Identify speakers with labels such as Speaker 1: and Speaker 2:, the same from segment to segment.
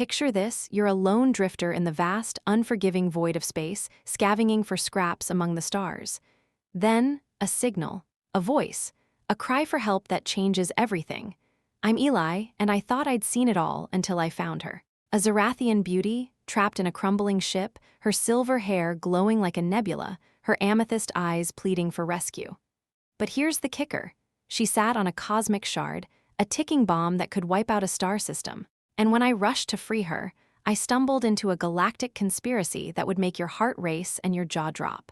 Speaker 1: Picture this, you're a lone drifter in the vast, unforgiving void of space, scavenging for scraps among the stars. Then, a signal, a voice, a cry for help that changes everything. I'm Eli, and I thought I'd seen it all until I found her. A Zerathian beauty, trapped in a crumbling ship, her silver hair glowing like a nebula, her amethyst eyes pleading for rescue. But here's the kicker. She sat on a cosmic shard, a ticking bomb that could wipe out a star system. And when I rushed to free her, I stumbled into a galactic conspiracy that would make your heart race and your jaw drop.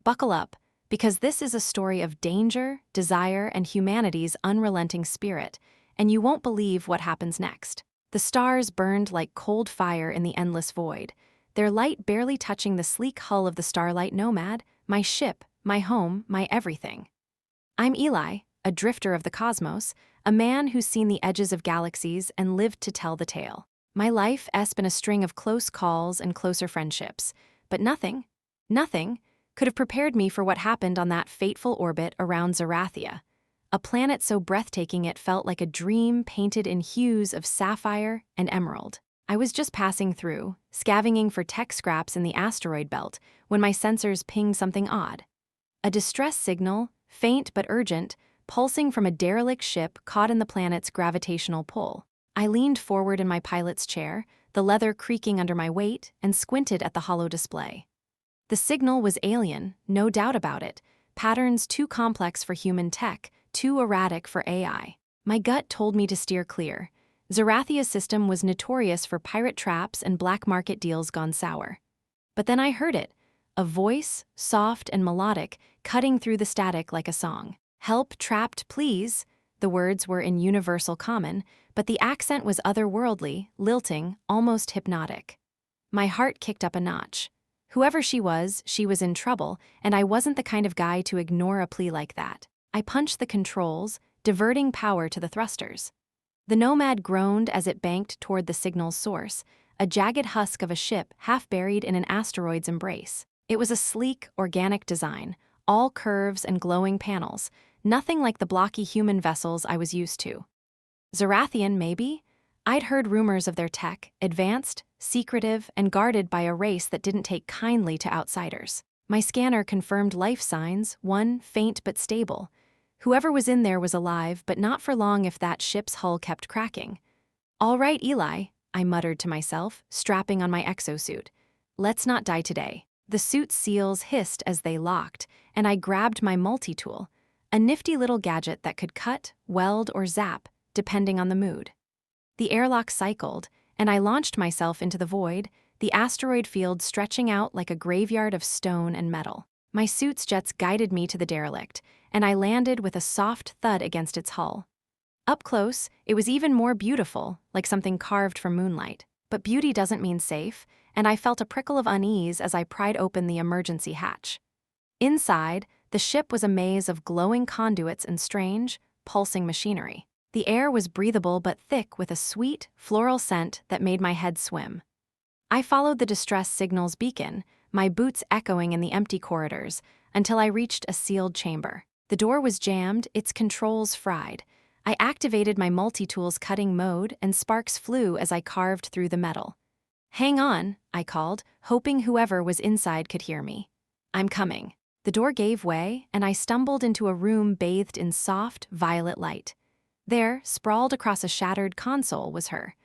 Speaker 1: Buckle up, because this is a story of danger, desire, and humanity's unrelenting spirit, and you won't believe what happens next. The stars burned like cold fire in the endless void, their light barely touching the sleek hull of the Starlight Nomad, my ship, my home, my everything. I'm Eli, a drifter of the cosmos, a man who's seen the edges of galaxies and lived to tell the tale. My life has been a string of close calls and closer friendships, but nothing could have prepared me for what happened on that fateful orbit around Zerathia, a planet so breathtaking it felt like a dream painted in hues of sapphire and emerald. I was just passing through, scavenging for tech scraps in the asteroid belt, when my sensors pinged something odd. A distress signal, faint but urgent, pulsing from a derelict ship caught in the planet's gravitational pull. I leaned forward in my pilot's chair, the leather creaking under my weight, and squinted at the hollow display. The signal was alien, no doubt about it, patterns too complex for human tech, too erratic for AI. My gut told me to steer clear. Zerathia's system was notorious for pirate traps and black market deals gone sour. But then I heard it, a voice, soft and melodic, cutting through the static like a song. "Help, trapped, please." The words were in universal common, but the accent was otherworldly, lilting, almost hypnotic. My heart kicked up a notch. Whoever she was in trouble, and I wasn't the kind of guy to ignore a plea like that. I punched the controls, diverting power to the thrusters. The Nomad groaned as it banked toward the signal's source, a jagged husk of a ship half buried in an asteroid's embrace. It was a sleek, organic design, all curves and glowing panels, nothing like the blocky human vessels I was used to. Zerathian, maybe? I'd heard rumors of their tech, advanced, secretive, and guarded by a race that didn't take kindly to outsiders. My scanner confirmed life signs, one faint but stable. Whoever was in there was alive, but not for long if that ship's hull kept cracking. "All right, Eli," I muttered to myself, strapping on my exosuit. "Let's not die today." The suit's seals hissed as they locked, and I grabbed my multi-tool, a nifty little gadget that could cut, weld, or zap, depending on the mood. The airlock cycled, and I launched myself into the void, the asteroid field stretching out like a graveyard of stone and metal. My suit's jets guided me to the derelict, and I landed with a soft thud against its hull. Up close, it was even more beautiful, like something carved from moonlight. But beauty doesn't mean safe, and I felt a prickle of unease as I pried open the emergency hatch. Inside, the ship was a maze of glowing conduits and strange, pulsing machinery. The air was breathable but thick with a sweet, floral scent that made my head swim. I followed the distress signal's beacon, my boots echoing in the empty corridors, until I reached a sealed chamber. The door was jammed, its controls fried. I activated my multi-tool's cutting mode, and sparks flew as I carved through the metal. "Hang on," I called, hoping whoever was inside could hear me. "I'm coming." The door gave way, and I stumbled into a room bathed in soft, violet light. There, sprawled across a shattered console, was her.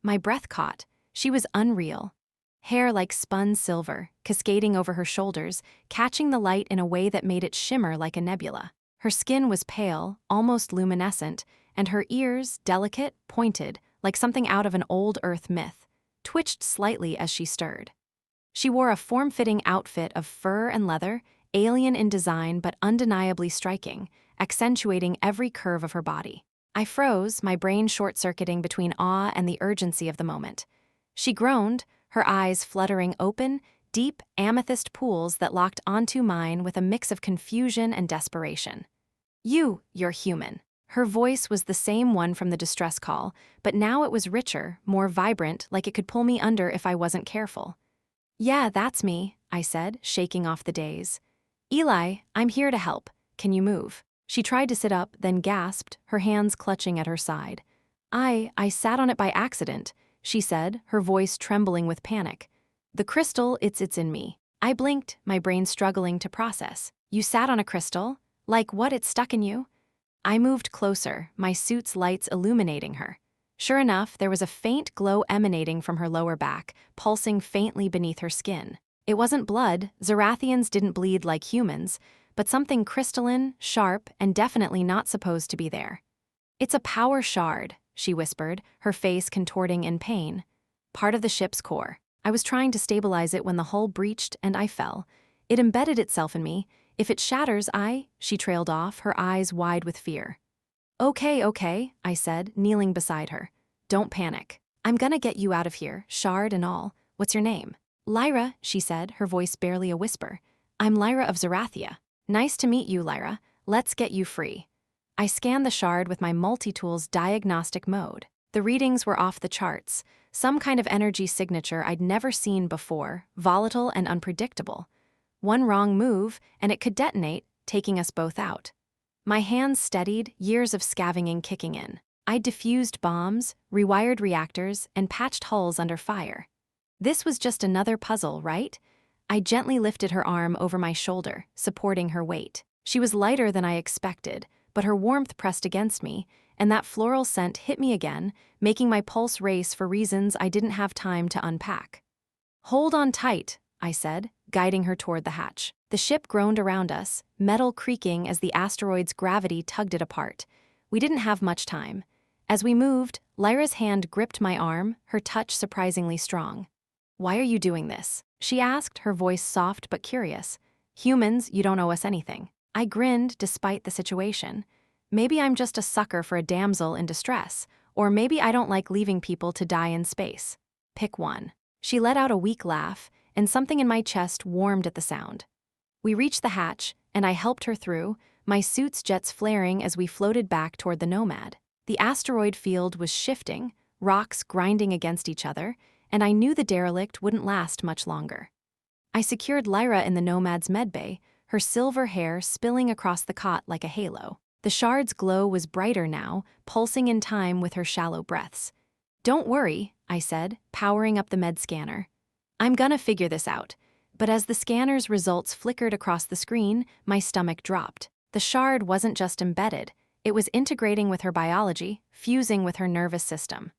Speaker 1: My breath caught. She was unreal. Hair like spun silver, cascading over her shoulders, catching the light in a way that made it shimmer like a nebula. Her skin was pale, almost luminescent, and her ears, delicate, pointed, like something out of an old Earth myth, twitched slightly as she stirred. She wore a form-fitting outfit of fur and leather, alien in design but undeniably striking, accentuating every curve of her body. I froze, my brain short-circuiting between awe and the urgency of the moment. She groaned, her eyes fluttering open, deep amethyst pools that locked onto mine with a mix of confusion and desperation. You're human." Her voice was the same one from the distress call, but now it was richer, more vibrant, like it could pull me under if I wasn't careful. "Yeah, that's me," I said, shaking off the daze. "Eli, I'm here to help. Can you move?" She tried to sit up, then gasped, her hands clutching at her side. I sat on it by accident," she said, her voice trembling with panic. The crystal, it's in me. I blinked, my brain struggling to process. You sat on a crystal? Like what, it stuck in you? I moved closer, my suit's lights illuminating her. Sure enough, there was a faint glow emanating from her lower back, pulsing faintly beneath her skin. It wasn't blood, Zerathians didn't bleed like humans, but something crystalline, sharp, and definitely not supposed to be there. It's a power shard, she whispered, her face contorting in pain. Part of the ship's core. I was trying to stabilize it when the hull breached and I fell. It embedded itself in me. If it shatters, she trailed off, her eyes wide with fear. Okay, I said, kneeling beside her. Don't panic. I'm gonna get you out of here, shard and all. What's your name? Lyra, she said, her voice barely a whisper. I'm Lyra of Zerathia. Nice to meet you, Lyra. Let's get you free. I scanned the shard with my multi-tool's diagnostic mode. The readings were off the charts, some kind of energy signature I'd never seen before, volatile and unpredictable. One wrong move, and it could detonate, taking us both out. My hands steadied, years of scavenging kicking in. I diffused bombs, rewired reactors, and patched hulls under fire. This was just another puzzle, right? I gently lifted her arm over my shoulder, supporting her weight. She was lighter than I expected, but her warmth pressed against me, and that floral scent hit me again, making my pulse race for reasons I didn't have time to unpack. Hold on tight, I said, guiding her toward the hatch. The ship groaned around us, metal creaking as the asteroid's gravity tugged it apart. We didn't have much time. As we moved, Lyra's hand gripped my arm, her touch surprisingly strong. Why are you doing this? She asked, her voice soft but curious. Humans, you don't owe us anything. I grinned despite the situation. Maybe I'm just a sucker for a damsel in distress, or maybe I don't like leaving people to die in space. Pick one. She let out a weak laugh, and something in my chest warmed at the sound. We reached the hatch, and I helped her through, my suit's jets flaring as we floated back toward the Nomad. The asteroid field was shifting, rocks grinding against each other, and I knew the derelict wouldn't last much longer. I secured Lyra in the Nomad's medbay, her silver hair spilling across the cot like a halo. The shard's glow was brighter now, pulsing in time with her shallow breaths. Don't worry, I said, powering up the med scanner. I'm gonna figure this out. But as the scanner's results flickered across the screen, my stomach dropped. The shard wasn't just embedded, it was integrating with her biology, fusing with her nervous system.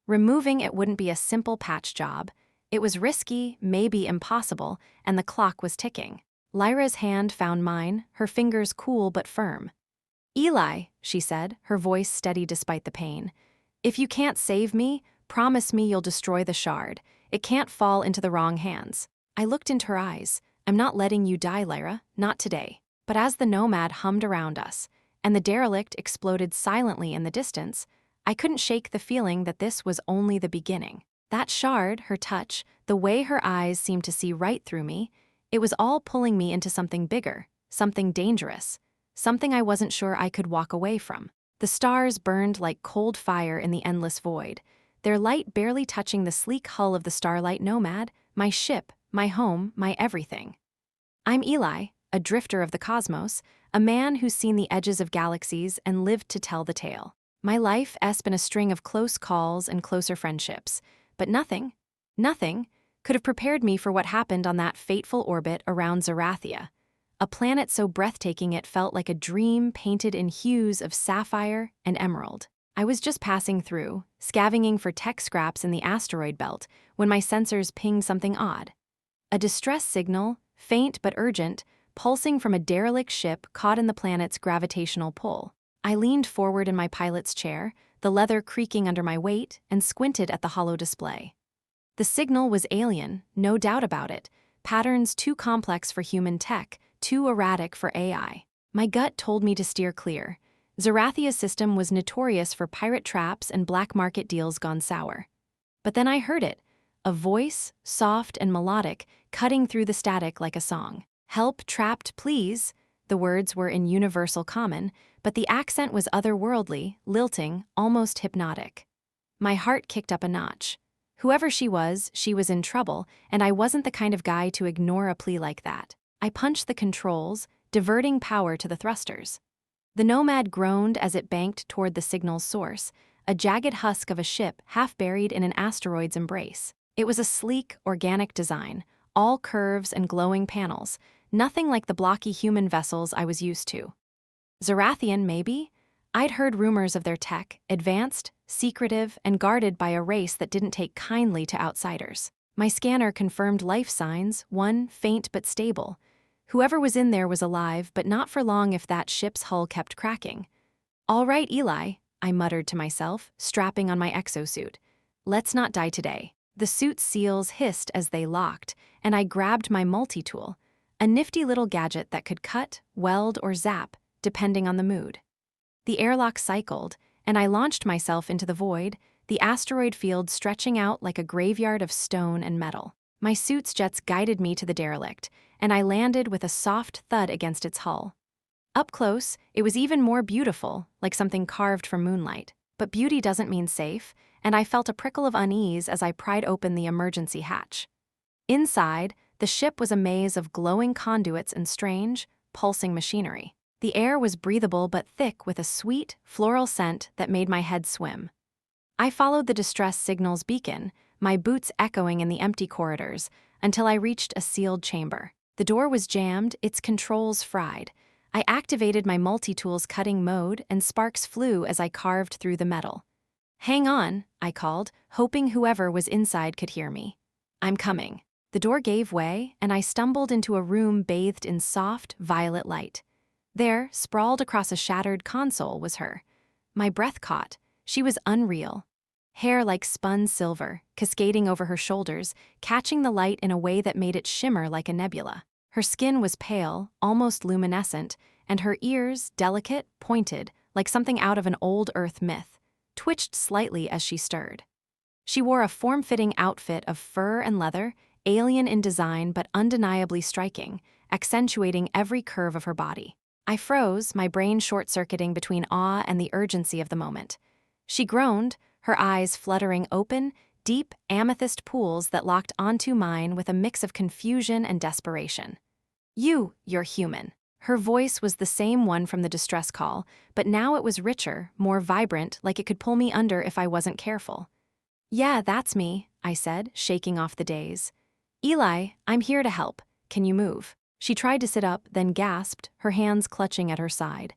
Speaker 1: Removing it wouldn't be a simple patch job. It was risky, maybe impossible, and the clock was ticking. Lyra's hand found mine, her fingers cool but firm. Eli, she said, her voice steady despite the pain. If you can't save me, promise me you'll destroy the shard. It can't fall into the wrong hands. I looked into her eyes. I'm not letting you die, Lyra, not today. But as the Nomad hummed around us, and the derelict exploded silently in the distance, I couldn't shake the feeling that this was only the beginning. That shard, her touch, the way her eyes seemed to see right through me, it was all pulling me into something bigger, something dangerous, something I wasn't sure I could walk away from. The stars burned like cold fire in the endless void, their light barely touching the sleek hull of the Starlight Nomad, my ship, my home, my everything. I'm Eli, a drifter of the cosmos, a man who's seen the edges of galaxies and lived to tell the tale. My life has been a string of close calls and closer friendships, but nothing could have prepared me for what happened on that fateful orbit around Zerathia, a planet so breathtaking it felt like a dream painted in hues of sapphire and emerald. I was just passing through, scavenging for tech scraps in the asteroid belt, when my sensors pinged something odd. A distress signal, faint but urgent, pulsing from a derelict ship caught in the planet's gravitational pull. I leaned forward in my pilot's chair, the leather creaking under my weight, and squinted at the hollow display. The signal was alien, no doubt about it, patterns too complex for human tech, too erratic for AI. My gut told me to steer clear. Zerathia's system was notorious for pirate traps and black market deals gone sour. But then I heard it, a voice, soft and melodic, cutting through the static like a song. Help trapped, please. The words were in universal common, but the accent was otherworldly, lilting, almost hypnotic. My heart kicked up a notch. Whoever she was in trouble, and I wasn't the kind of guy to ignore a plea like that. I punched the controls, diverting power to the thrusters. The Nomad groaned as it banked toward the signal's source, a jagged husk of a ship half buried in an asteroid's embrace. It was a sleek, organic design, all curves and glowing panels, nothing like the blocky human vessels I was used to. Zerathian, maybe? I'd heard rumors of their tech, advanced, secretive, and guarded by a race that didn't take kindly to outsiders. My scanner confirmed life signs, one faint but stable. Whoever was in there was alive, but not for long if that ship's hull kept cracking. "All right, Eli," I muttered to myself, strapping on my exosuit. "Let's not die today." The suit's seals hissed as they locked, and I grabbed my multi-tool, a nifty little gadget that could cut, weld, or zap, depending on the mood. The airlock cycled, and I launched myself into the void, the asteroid field stretching out like a graveyard of stone and metal. My suit's jets guided me to the derelict, and I landed with a soft thud against its hull. Up close, it was even more beautiful, like something carved from moonlight. But beauty doesn't mean safe, and I felt a prickle of unease as I pried open the emergency hatch. Inside, the ship was a maze of glowing conduits and strange, pulsing machinery. The air was breathable but thick with a sweet, floral scent that made my head swim. I followed the distress signal's beacon, my boots echoing in the empty corridors, until I reached a sealed chamber. The door was jammed, its controls fried. I activated my multi-tool's cutting mode, and sparks flew as I carved through the metal. "Hang on," I called, hoping whoever was inside could hear me. "I'm coming." The door gave way, and I stumbled into a room bathed in soft, violet light. There, sprawled across a shattered console, was her. My breath caught. She was unreal. Hair like spun silver, cascading over her shoulders, catching the light in a way that made it shimmer like a nebula. Her skin was pale, almost luminescent, and her ears, delicate, pointed, like something out of an old Earth myth, twitched slightly as she stirred. She wore a form-fitting outfit of fur and leather, alien in design but undeniably striking, accentuating every curve of her body. I froze, my brain short-circuiting between awe and the urgency of the moment. She groaned, her eyes fluttering open, deep amethyst pools that locked onto mine with a mix of confusion and desperation. You're human." Her voice was the same one from the distress call, but now it was richer, more vibrant, like it could pull me under if I wasn't careful. "Yeah, that's me," I said, shaking off the daze. "Eli, I'm here to help. Can you move?" She tried to sit up, then gasped, her hands clutching at her side.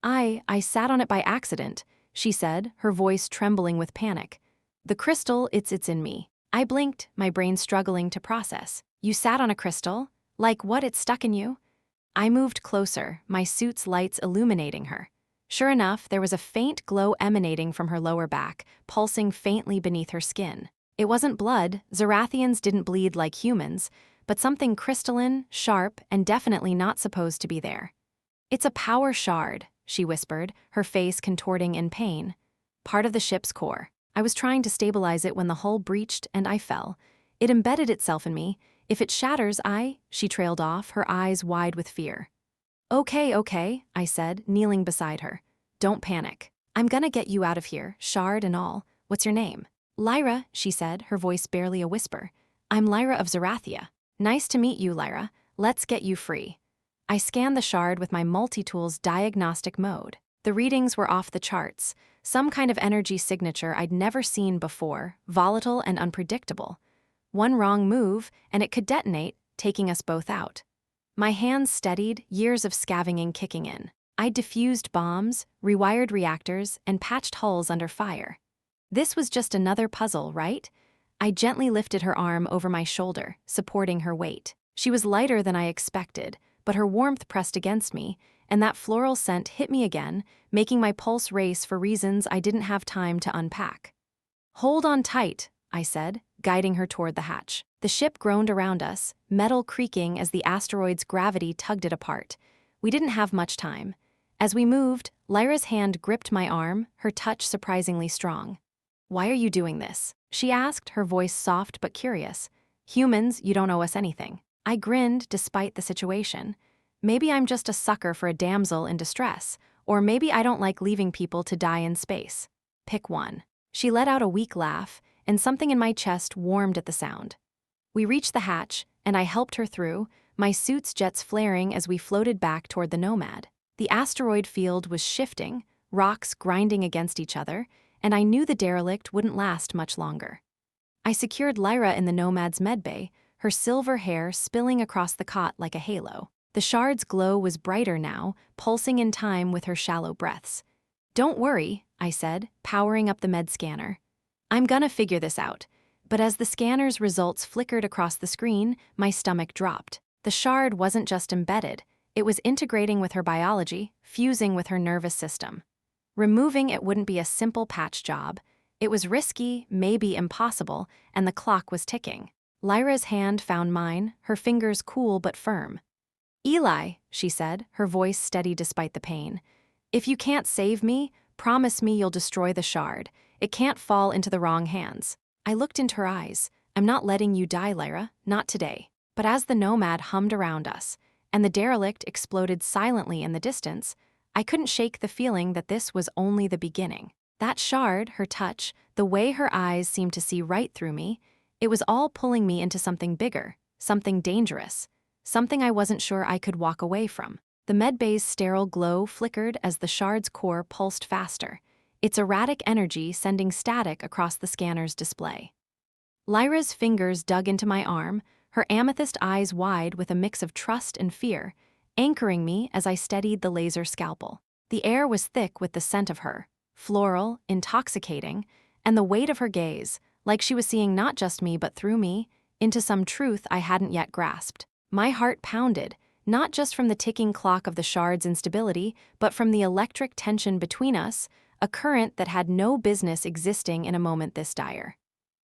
Speaker 1: I sat on it by accident," she said, her voice trembling with panic. "The crystal, it's in me." I blinked, my brain struggling to process. "You sat on a crystal? Like what, it stuck in you?" I moved closer, my suit's lights illuminating her. Sure enough, there was a faint glow emanating from her lower back, pulsing faintly beneath her skin. It wasn't blood, Zerathians didn't bleed like humans, but something crystalline, sharp, and definitely not supposed to be there. "It's a power shard," she whispered, her face contorting in pain. "Part of the ship's core. I was trying to stabilize it when the hull breached and I fell. It embedded itself in me. If it shatters, She trailed off, her eyes wide with fear. Okay, I said, kneeling beside her. "Don't panic. I'm gonna get you out of here, shard and all. What's your name?" "Lyra," she said, her voice barely a whisper. "I'm Lyra of Zerathia." "Nice to meet you, Lyra. Let's get you free." I scanned the shard with my multi-tool's diagnostic mode. The readings were off the charts, some kind of energy signature I'd never seen before, volatile and unpredictable. One wrong move, and it could detonate, taking us both out. My hands steadied, years of scavenging kicking in. I diffused bombs, rewired reactors, and patched hulls under fire. This was just another puzzle, right? I gently lifted her arm over my shoulder, supporting her weight. She was lighter than I expected, but her warmth pressed against me, and that floral scent hit me again, making my pulse race for reasons I didn't have time to unpack. "Hold on tight," I said, guiding her toward the hatch. The ship groaned around us, metal creaking as the asteroid's gravity tugged it apart. We didn't have much time. As we moved, Lyra's hand gripped my arm, her touch surprisingly strong. "Why are you doing this?" she asked, her voice soft but curious. "Humans, you don't owe us anything." I grinned despite the situation. Maybe I'm just a sucker for a damsel in distress, or maybe I don't like leaving people to die in space. Pick one. She let out a weak laugh, and something in my chest warmed at the sound. We reached the hatch, and I helped her through, my suit's jets flaring as we floated back toward the Nomad. The asteroid field was shifting, rocks grinding against each other, and I knew the derelict wouldn't last much longer. I secured Lyra in the Nomad's medbay, her silver hair spilling across the cot like a halo. The shard's glow was brighter now, pulsing in time with her shallow breaths. "Don't worry," I said, powering up the med scanner. "I'm gonna figure this out." But as the scanner's results flickered across the screen, my stomach dropped. The shard wasn't just embedded, it was integrating with her biology, fusing with her nervous system. Removing it wouldn't be a simple patch job. It was risky, maybe impossible, and the clock was ticking. Lyra's hand found mine, her fingers cool but firm. "Eli," she said, her voice steady despite the pain. "If you can't save me, promise me you'll destroy the shard. It can't fall into the wrong hands." I looked into her eyes. "I'm not letting you die, Lyra, not today." But as the Nomad hummed around us, and the derelict exploded silently in the distance, I couldn't shake the feeling that this was only the beginning. That shard, her touch, the way her eyes seemed to see right through me, it was all pulling me into something bigger, something dangerous, something I wasn't sure I could walk away from. The medbay's sterile glow flickered as the shard's core pulsed faster, its erratic energy sending static across the scanner's display. Lyra's fingers dug into my arm, her amethyst eyes wide with a mix of trust and fear, anchoring me as I steadied the laser scalpel. The air was thick with the scent of her, floral, intoxicating, and the weight of her gaze, like she was seeing not just me but through me, into some truth I hadn't yet grasped. My heart pounded, not just from the ticking clock of the shard's instability, but from the electric tension between us, a current that had no business existing in a moment this dire.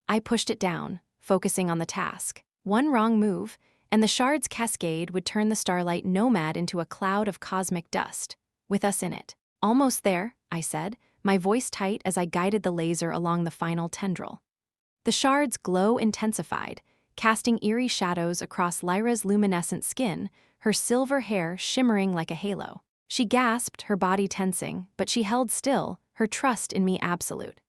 Speaker 1: I pushed it down, focusing on the task. One wrong move, and the shard's cascade would turn the starlight Nomad into a cloud of cosmic dust, with us in it. "Almost there," I said, my voice tight as I guided the laser along the final tendril. The shard's glow intensified, casting eerie shadows across Lyra's luminescent skin, her silver hair shimmering like a halo. She gasped, her body tensing, but she held still, her trust in me absolute.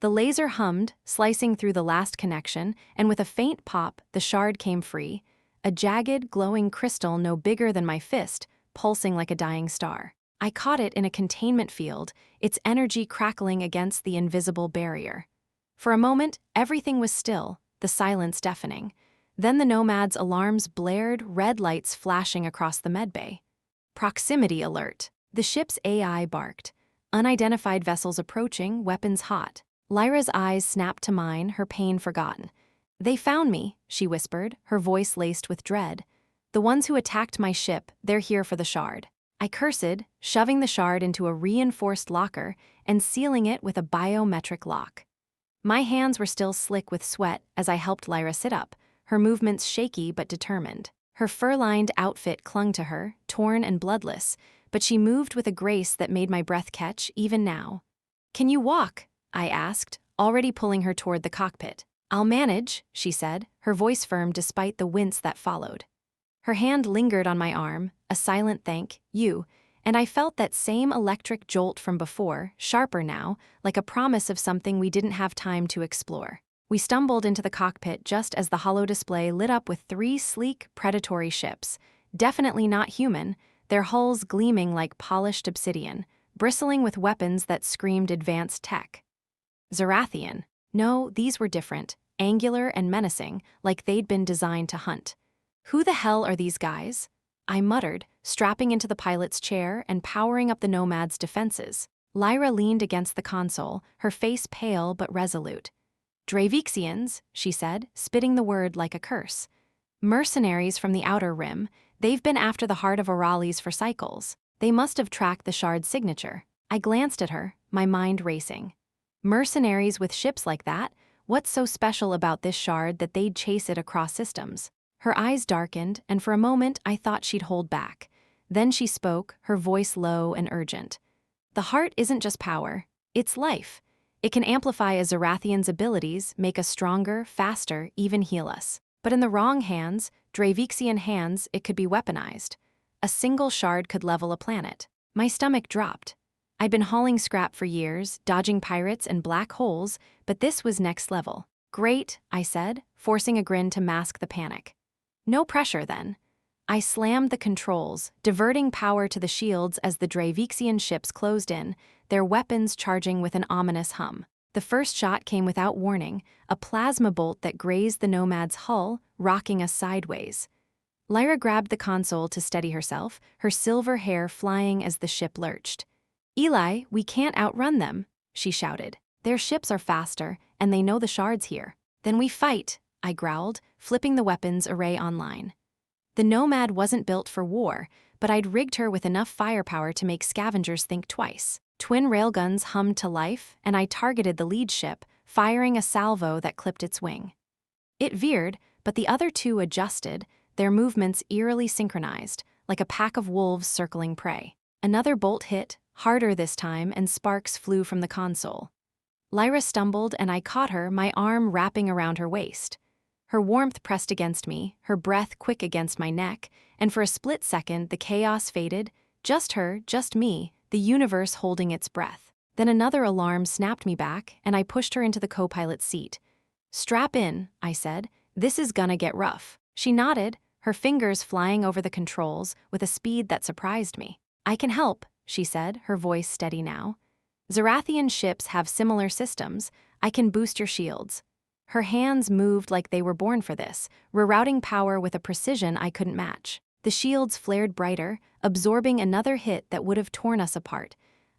Speaker 1: The laser hummed, slicing through the last connection, and with a faint pop, the shard came free, a jagged, glowing crystal no bigger than my fist, pulsing like a dying star. I caught it in a containment field, its energy crackling against the invisible barrier. For a moment, everything was still, the silence deafening. Then the Nomad's alarms blared, red lights flashing across the medbay. "Proximity alert." The ship's AI barked. Unidentified vessels approaching, weapons hot. Lyra's eyes snapped to mine, her pain forgotten. "They found me," she whispered, her voice laced with dread. "The ones who attacked my ship, they're here for the shard." I cursed, shoving the shard into a reinforced locker and sealing it with a biometric lock. My hands were still slick with sweat as I helped Lyra sit up, her movements shaky but determined. Her fur-lined outfit clung to her, torn and bloodless, but she moved with a grace that made my breath catch, even now. "Can you walk?" I asked, already pulling her toward the cockpit. "I'll manage," she said, her voice firm despite the wince that followed. Her hand lingered on my arm, a silent thank you, and I felt that same electric jolt from before, sharper now, like a promise of something we didn't have time to explore. We stumbled into the cockpit just as the holo display lit up with 3 sleek, predatory ships, definitely not human, their hulls gleaming like polished obsidian, bristling with weapons that screamed advanced tech. Zerathian. No, these were different, angular and menacing, like they'd been designed to hunt. "Who the hell are these guys?" I muttered, strapping into the pilot's chair and powering up the Nomad's defenses. Lyra leaned against the console, her face pale but resolute. "Dravexians," she said, spitting the word like a curse. "Mercenaries from the Outer Rim. They've been after the heart of Orales for cycles. They must have tracked the shard's signature." I glanced at her, my mind racing. Mercenaries with ships like that? What's so special about this shard that they'd chase it across systems? Her eyes darkened, and for a moment I thought she'd hold back. Then she spoke, her voice low and urgent. "The heart isn't just power, it's life. It can amplify a Zerathian's abilities, make us stronger, faster, even heal us. But in the wrong hands, Dravexian hands, it could be weaponized. A single shard could level a planet." My stomach dropped. I'd been hauling scrap for years, dodging pirates and black holes, but this was next level. "Great," I said, forcing a grin to mask the panic. "No pressure, then." I slammed the controls, diverting power to the shields as the Dravexian ships closed in, their weapons charging with an ominous hum. The first shot came without warning, a plasma bolt that grazed the Nomad's hull, rocking us sideways. Lyra grabbed the console to steady herself, her silver hair flying as the ship lurched. "Eli, we can't outrun them," she shouted. "Their ships are faster, and they know the shards here." "Then we fight," I growled, flipping the weapons array online. The Nomad wasn't built for war, but I'd rigged her with enough firepower to make scavengers think twice. Twin railguns hummed to life, and I targeted the lead ship, firing a salvo that clipped its wing. It veered, but the other two adjusted, their movements eerily synchronized, like a pack of wolves circling prey. Another bolt hit, harder this time, and sparks flew from the console. Lyra stumbled, and I caught her, my arm wrapping around her waist. Her warmth pressed against me, her breath quick against my neck, and for a split second the chaos faded. Just her, just me, the universe holding its breath. Then another alarm snapped me back, and I pushed her into the co-pilot's seat. "Strap in," I said. "This is gonna get rough." She nodded, her fingers flying over the controls with a speed that surprised me. "I can help," she said, her voice steady now. "Zerathian ships have similar systems. I can boost your shields." Her hands moved like they were born for this, rerouting power with a precision I couldn't match. The shields flared brighter, absorbing another hit that would have torn us apart.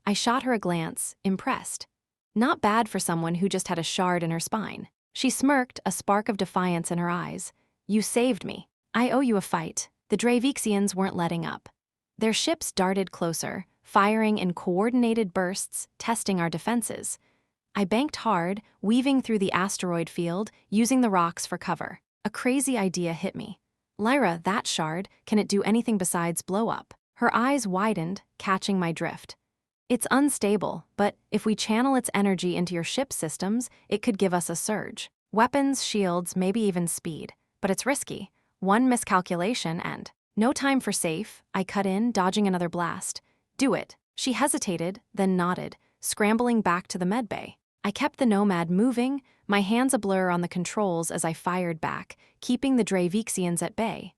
Speaker 1: I shot her a glance, impressed. Not bad for someone who just had a shard in her spine. She smirked, a spark of defiance in her eyes. "You saved me. I owe you a fight." The Dravexians weren't letting up. Their ships darted closer, firing in coordinated bursts, testing our defenses. I banked hard, weaving through the asteroid field, using the rocks for cover. A crazy idea hit me. "Lyra, that shard, can it do anything besides blow up?" Her eyes widened, catching my drift. "It's unstable, but if we channel its energy into your ship's systems, it could give us a surge. Weapons, shields, maybe even speed. But it's risky. One miscalculation and..." "No time for safe," I cut in, dodging another blast. "Do it." She hesitated, then nodded, scrambling back to the medbay. I kept the Nomad moving, my hands a blur on the controls as I fired back, keeping the Dravexians at bay.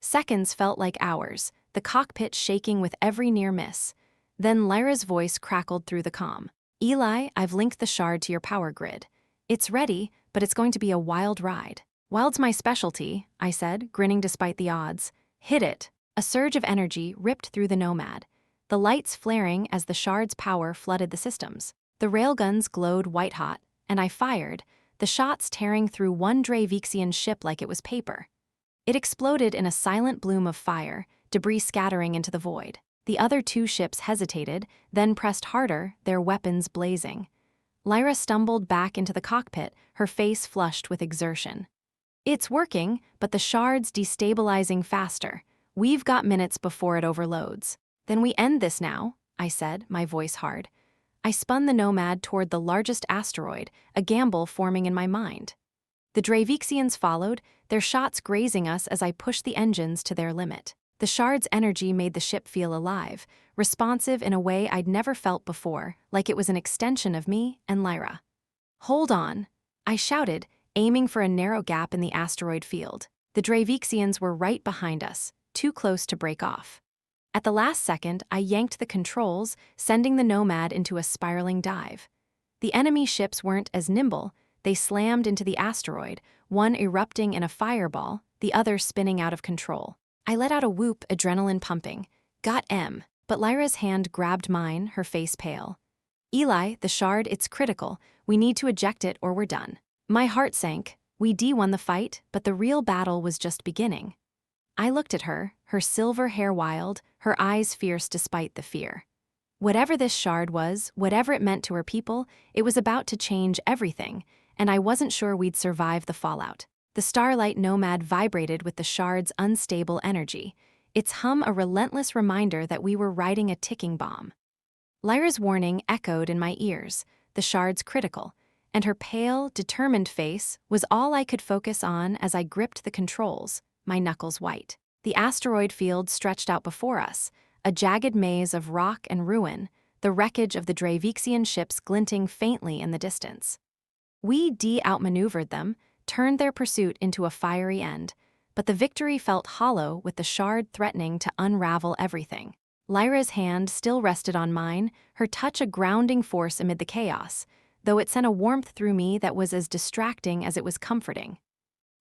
Speaker 1: Seconds felt like hours, the cockpit shaking with every near miss. Then Lyra's voice crackled through the comm. "Eli, I've linked the shard to your power grid. It's ready, but it's going to be a wild ride." "Wild's my specialty," I said, grinning despite the odds. "Hit it." A surge of energy ripped through the Nomad, the lights flaring as the shard's power flooded the systems. The railguns glowed white-hot, and I fired, the shots tearing through one Dravexian ship like it was paper. It exploded in a silent bloom of fire, debris scattering into the void. The other two ships hesitated, then pressed harder, their weapons blazing. Lyra stumbled back into the cockpit, her face flushed with exertion. "It's working, but the shard's destabilizing faster. We've got minutes before it overloads." "Then we end this now," I said, my voice hard. I spun the Nomad toward the largest asteroid, a gamble forming in my mind. The Dravexians followed, their shots grazing us as I pushed the engines to their limit. The shard's energy made the ship feel alive, responsive in a way I'd never felt before, like it was an extension of me and Lyra. "Hold on," I shouted, aiming for a narrow gap in the asteroid field. The Dravexians were right behind us, too close to break off. At the last second, I yanked the controls, sending the Nomad into a spiraling dive. The enemy ships weren't as nimble. They slammed into the asteroid, one erupting in a fireball, the other spinning out of control. I let out a whoop, adrenaline pumping. "Got M." But Lyra's hand grabbed mine, her face pale. "Eli, the shard, it's critical. We need to eject it or we're done." My heart sank. We D-won the fight, but the real battle was just beginning. I looked at her, her silver hair wild, her eyes fierce despite the fear. Whatever this shard was, whatever it meant to her people, it was about to change everything, and I wasn't sure we'd survive the fallout. The Starlight Nomad vibrated with the shard's unstable energy, its hum a relentless reminder that we were riding a ticking bomb. Lyra's warning echoed in my ears, the shard's critical, and her pale, determined face was all I could focus on as I gripped the controls, my knuckles white. The asteroid field stretched out before us, a jagged maze of rock and ruin, the wreckage of the Dravexian ships glinting faintly in the distance. We outmaneuvered them, turned their pursuit into a fiery end, but the victory felt hollow with the shard threatening to unravel everything. Lyra's hand still rested on mine, her touch a grounding force amid the chaos, though it sent a warmth through me that was as distracting as it was comforting.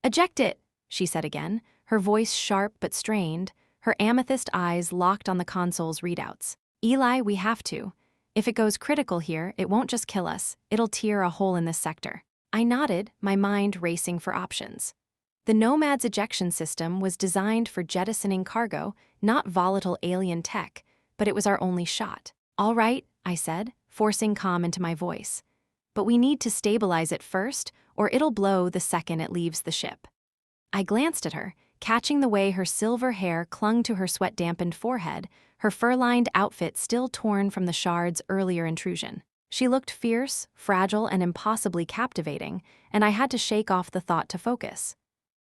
Speaker 1: "Eject it," she said again, her voice sharp but strained, her amethyst eyes locked on the console's readouts. "Eli, we have to. If it goes critical here, it won't just kill us, it'll tear a hole in this sector." I nodded, my mind racing for options. The Nomad's ejection system was designed for jettisoning cargo, not volatile alien tech, but it was our only shot. "All right," I said, forcing calm into my voice. "But we need to stabilize it first, or it'll blow the second it leaves the ship." I glanced at her, catching the way her silver hair clung to her sweat-dampened forehead, her fur-lined outfit still torn from the shard's earlier intrusion. She looked fierce, fragile, and impossibly captivating, and I had to shake off the thought to focus.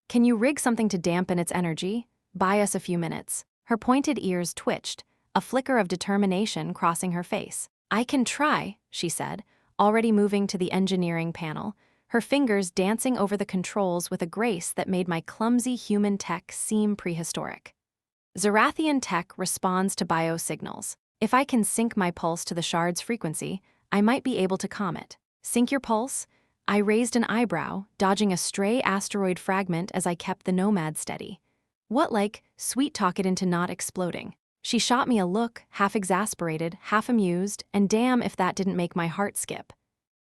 Speaker 1: "Can you rig something to dampen its energy? Buy us a few minutes." Her pointed ears twitched, a flicker of determination crossing her face. "I can try," she said, already moving to the engineering panel, her fingers dancing over the controls with a grace that made my clumsy human tech seem prehistoric. "Zerathian tech responds to biosignals. If I can sync my pulse to the shard's frequency, I might be able to calm it." "Sync your pulse?" I raised an eyebrow, dodging a stray asteroid fragment as I kept the Nomad steady. "What, like, sweet-talk it into not exploding?" She shot me a look, half exasperated, half amused, and damn if that didn't make my heart skip.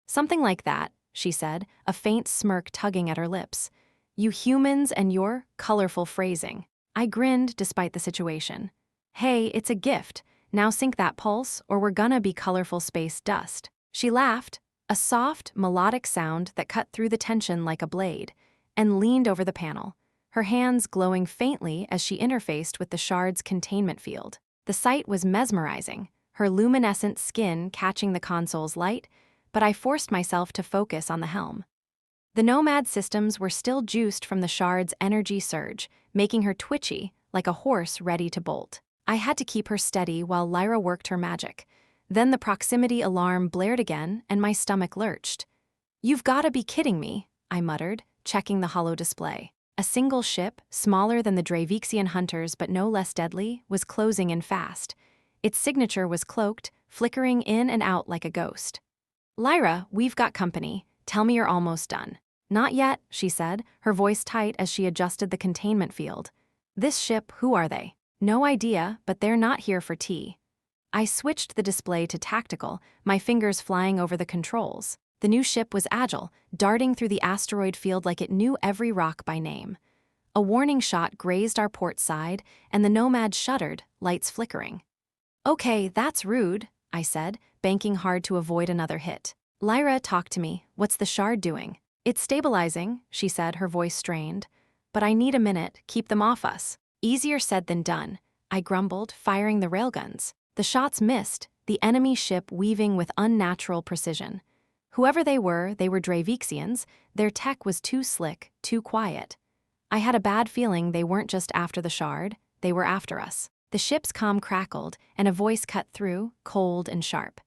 Speaker 1: "Something like that," she said, a faint smirk tugging at her lips. "You humans and your colorful phrasing." I grinned despite the situation. "Hey, it's a gift. Now sync that pulse, or we're gonna be colorful space dust." She laughed, a soft, melodic sound that cut through the tension like a blade, and leaned over the panel, her hands glowing faintly as she interfaced with the shard's containment field. The sight was mesmerizing, her luminescent skin catching the console's light, but I forced myself to focus on the helm. The Nomad systems were still juiced from the shard's energy surge, making her twitchy, like a horse ready to bolt. I had to keep her steady while Lyra worked her magic. Then the proximity alarm blared again, and my stomach lurched. "You've gotta be kidding me," I muttered, checking the holo display. A single ship, smaller than the Dravexian hunters but no less deadly, was closing in fast. Its signature was cloaked, flickering in and out like a ghost. "Lyra, we've got company. Tell me you're almost done." "Not yet," she said, her voice tight as she adjusted the containment field. "This ship, who are they?" "No idea, but they're not here for tea." I switched the display to tactical, my fingers flying over the controls. The new ship was agile, darting through the asteroid field like it knew every rock by name. A warning shot grazed our port side, and the Nomad shuddered, lights flickering. "Okay, that's rude," I said, banking hard to avoid another hit. "Lyra, talk to me. What's the shard doing?" "It's stabilizing," she said, her voice strained. "But I need a minute, keep them off us." "Easier said than done," I grumbled, firing the railguns. The shots missed, the enemy ship weaving with unnatural precision. Whoever they were Dravexians, their tech was too slick, too quiet. I had a bad feeling they weren't just after the shard, they were after us. The ship's comm crackled, and a voice cut through, cold and sharp.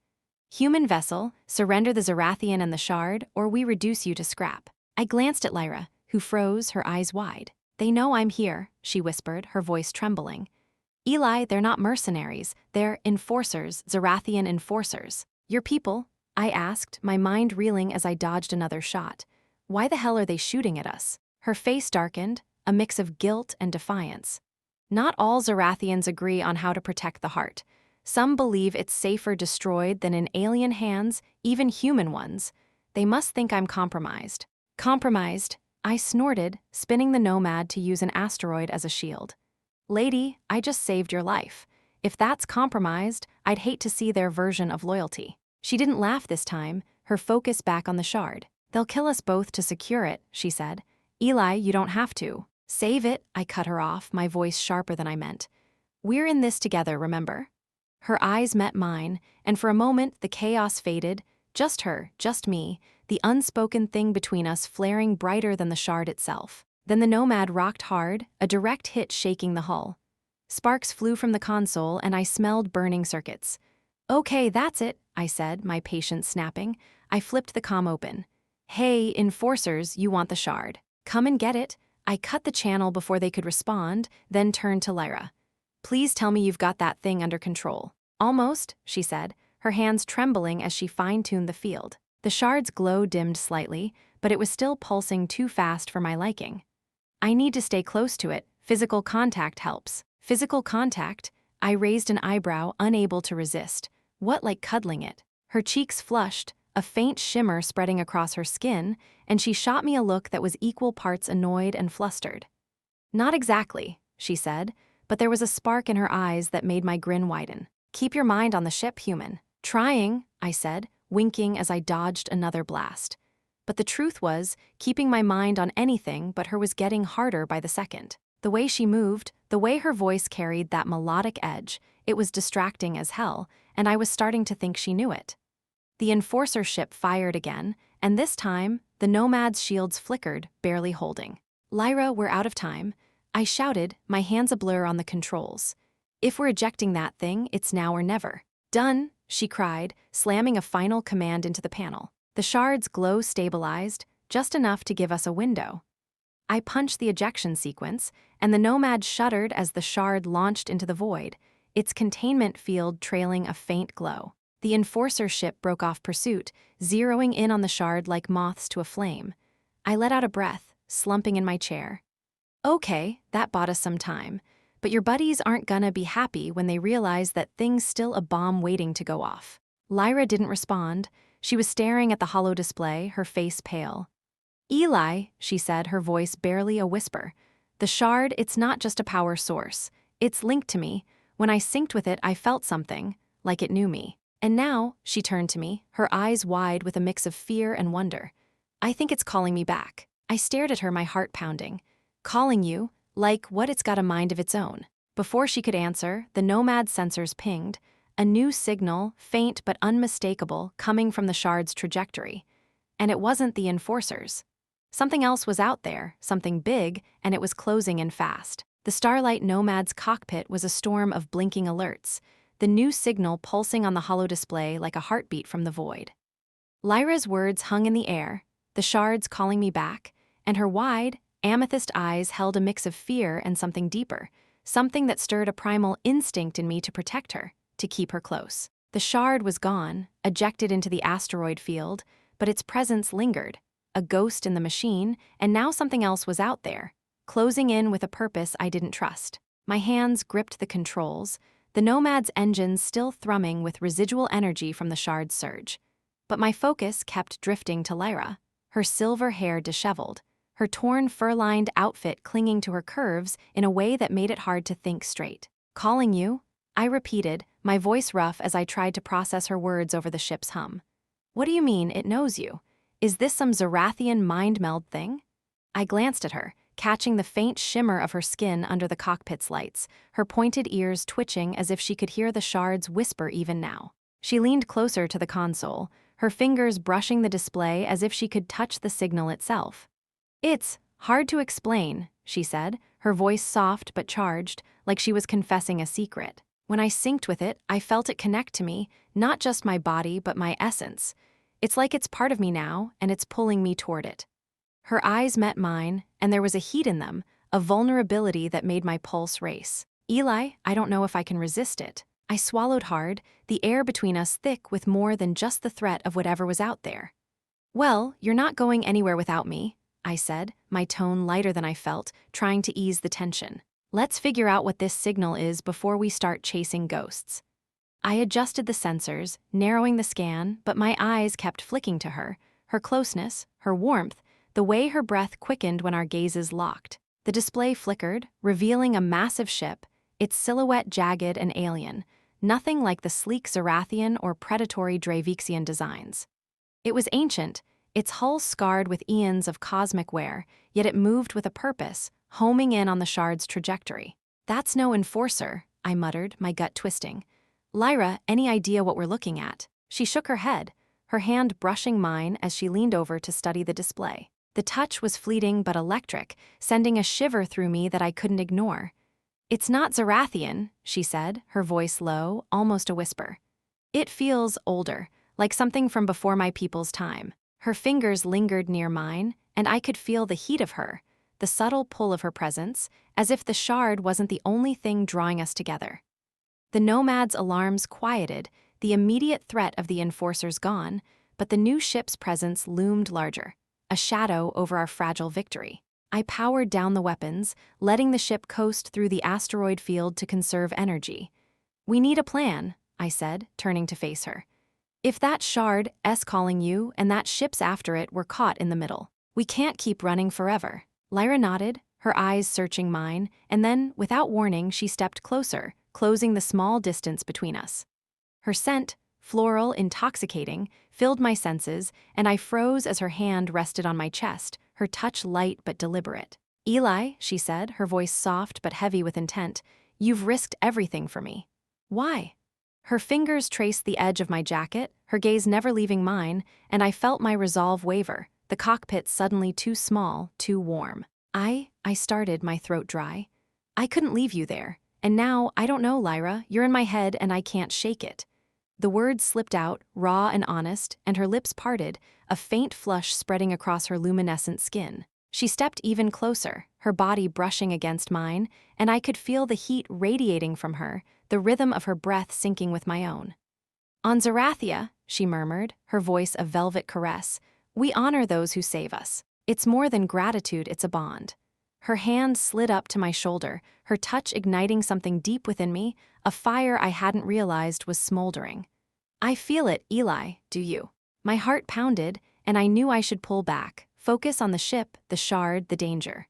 Speaker 1: "Human vessel, surrender the Zerathian and the shard, or we reduce you to scrap." I glanced at Lyra, who froze, her eyes wide. "They know I'm here," she whispered, her voice trembling. "Eli, they're not mercenaries, they're enforcers, Zerathian enforcers." "Your people?" I asked, my mind reeling as I dodged another shot. "Why the hell are they shooting at us?" Her face darkened, a mix of guilt and defiance. "Not all Zerathians agree on how to protect the heart. Some believe it's safer destroyed than in alien hands, even human ones. They must think I'm compromised." "Compromised?" I snorted, spinning the Nomad to use an asteroid as a shield. "Lady, I just saved your life. If that's compromised, I'd hate to see their version of loyalty." She didn't laugh this time, her focus back on the shard. "They'll kill us both to secure it," she said. "Eli, you don't have to." "Save it," I cut her off, my voice sharper than I meant. "We're in this together, remember?" Her eyes met mine, and for a moment the chaos faded. Just her, just me, the unspoken thing between us flaring brighter than the shard itself. Then the Nomad rocked hard, a direct hit shaking the hull. Sparks flew from the console, and I smelled burning circuits. "Okay, that's it," I said, my patience snapping. I flipped the comm open. "Hey, enforcers, you want the shard. Come and get it." I cut the channel before they could respond, then turned to Lyra. Please tell me you've got that thing under control. Almost, she said, her hands trembling as she fine-tuned the field. The shard's glow dimmed slightly, but it was still pulsing too fast for my liking. I need to stay close to it. Physical contact helps. Physical contact? I raised an eyebrow, unable to resist. What like cuddling it? Her cheeks flushed, a faint shimmer spreading across her skin, and she shot me a look that was equal parts annoyed and flustered. Not exactly, she said, but there was a spark in her eyes that made my grin widen. Keep your mind on the ship, human. Trying, I said, winking as I dodged another blast. But the truth was, keeping my mind on anything but her was getting harder by the second. The way she moved, the way her voice carried that melodic edge, it was distracting as hell, and I was starting to think she knew it. The Enforcer ship fired again, and this time, the Nomad's shields flickered, barely holding. Lyra, we're out of time, I shouted, my hands a blur on the controls. If we're ejecting that thing, it's now or never. Done, she cried, slamming a final command into the panel. The shard's glow stabilized, just enough to give us a window. I punched the ejection sequence, and the Nomad shuddered as the shard launched into the void, its containment field trailing a faint glow. The Enforcer ship broke off pursuit, zeroing in on the shard like moths to a flame. I let out a breath, slumping in my chair. Okay, that bought us some time, but your buddies aren't gonna be happy when they realize that thing's still a bomb waiting to go off. Lyra didn't respond. She was staring at the holo display, her face pale. Eli, she said, her voice barely a whisper. The shard, it's not just a power source. It's linked to me. When I synced with it, I felt something, like it knew me. And now, she turned to me, her eyes wide with a mix of fear and wonder. I think it's calling me back. I stared at her, my heart pounding. Calling you? Like what it's got a mind of its own. Before she could answer, the Nomad sensors pinged, a new signal, faint but unmistakable, coming from the shard's trajectory. And it wasn't the Enforcers. Something else was out there, something big, and it was closing in fast. The Starlight Nomad's cockpit was a storm of blinking alerts, the new signal pulsing on the holo display like a heartbeat from the void. Lyra's words hung in the air, the shards calling me back, and her wide, amethyst eyes held a mix of fear and something deeper, something that stirred a primal instinct in me to protect her, to keep her close. The shard was gone, ejected into the asteroid field, but its presence lingered, a ghost in the machine, and now something else was out there, closing in with a purpose I didn't trust. My hands gripped the controls, the Nomad's engines still thrumming with residual energy from the shard's surge. But my focus kept drifting to Lyra, her silver hair disheveled, her torn fur-lined outfit clinging to her curves in a way that made it hard to think straight. Calling you? I repeated, my voice rough as I tried to process her words over the ship's hum. What do you mean, it knows you? Is this some Zerathian mind meld thing? I glanced at her, catching the faint shimmer of her skin under the cockpit's lights, her pointed ears twitching as if she could hear the shards whisper even now. She leaned closer to the console, her fingers brushing the display as if she could touch the signal itself. It's hard to explain, she said, her voice soft but charged, like she was confessing a secret. When I synced with it, I felt it connect to me, not just my body but my essence. It's like it's part of me now, and it's pulling me toward it. Her eyes met mine, and there was a heat in them, a vulnerability that made my pulse race. Eli, I don't know if I can resist it. I swallowed hard, the air between us thick with more than just the threat of whatever was out there. Well, you're not going anywhere without me, I said, my tone lighter than I felt, trying to ease the tension. Let's figure out what this signal is before we start chasing ghosts. I adjusted the sensors, narrowing the scan, but my eyes kept flicking to her, her closeness, her warmth, the way her breath quickened when our gazes locked. The display flickered, revealing a massive ship, its silhouette jagged and alien, nothing like the sleek Zerathian or predatory Dravexian designs. It was ancient, its hull scarred with eons of cosmic wear, yet it moved with a purpose, homing in on the shard's trajectory. That's no Enforcer, I muttered, my gut twisting. Lyra, any idea what we're looking at? She shook her head, her hand brushing mine as she leaned over to study the display. The touch was fleeting but electric, sending a shiver through me that I couldn't ignore. It's not Zerathian, she said, her voice low, almost a whisper. It feels older, like something from before my people's time. Her fingers lingered near mine, and I could feel the heat of her, the subtle pull of her presence, as if the shard wasn't the only thing drawing us together. The Nomad's alarms quieted, the immediate threat of the enforcers gone, but the new ship's presence loomed larger, a shadow over our fragile victory. I powered down the weapons, letting the ship coast through the asteroid field to conserve energy. "We need a plan," I said, turning to face her. "If that shard's calling you and that ship's after it, we're caught in the middle. We can't keep running forever." Lyra nodded, her eyes searching mine, and then, without warning, she stepped closer, closing the small distance between us. Her scent, floral, intoxicating, filled my senses, and I froze as her hand rested on my chest, her touch light but deliberate. "Eli," she said, her voice soft but heavy with intent, "you've risked everything for me." "Why?" Her fingers traced the edge of my jacket, her gaze never leaving mine, and I felt my resolve waver, the cockpit suddenly too small, too warm. I started, my throat dry. "I couldn't leave you there. And now, I don't know, Lyra, you're in my head and I can't shake it." The words slipped out, raw and honest, and her lips parted, a faint flush spreading across her luminescent skin. She stepped even closer, her body brushing against mine, and I could feel the heat radiating from her, the rhythm of her breath syncing with my own. "On Zerathia," she murmured, her voice a velvet caress, "we honor those who save us. It's more than gratitude, it's a bond." Her hand slid up to my shoulder, her touch igniting something deep within me, a fire I hadn't realized was smoldering. "I feel it, Eli, do you?" My heart pounded, and I knew I should pull back, focus on the ship, the shard, the danger.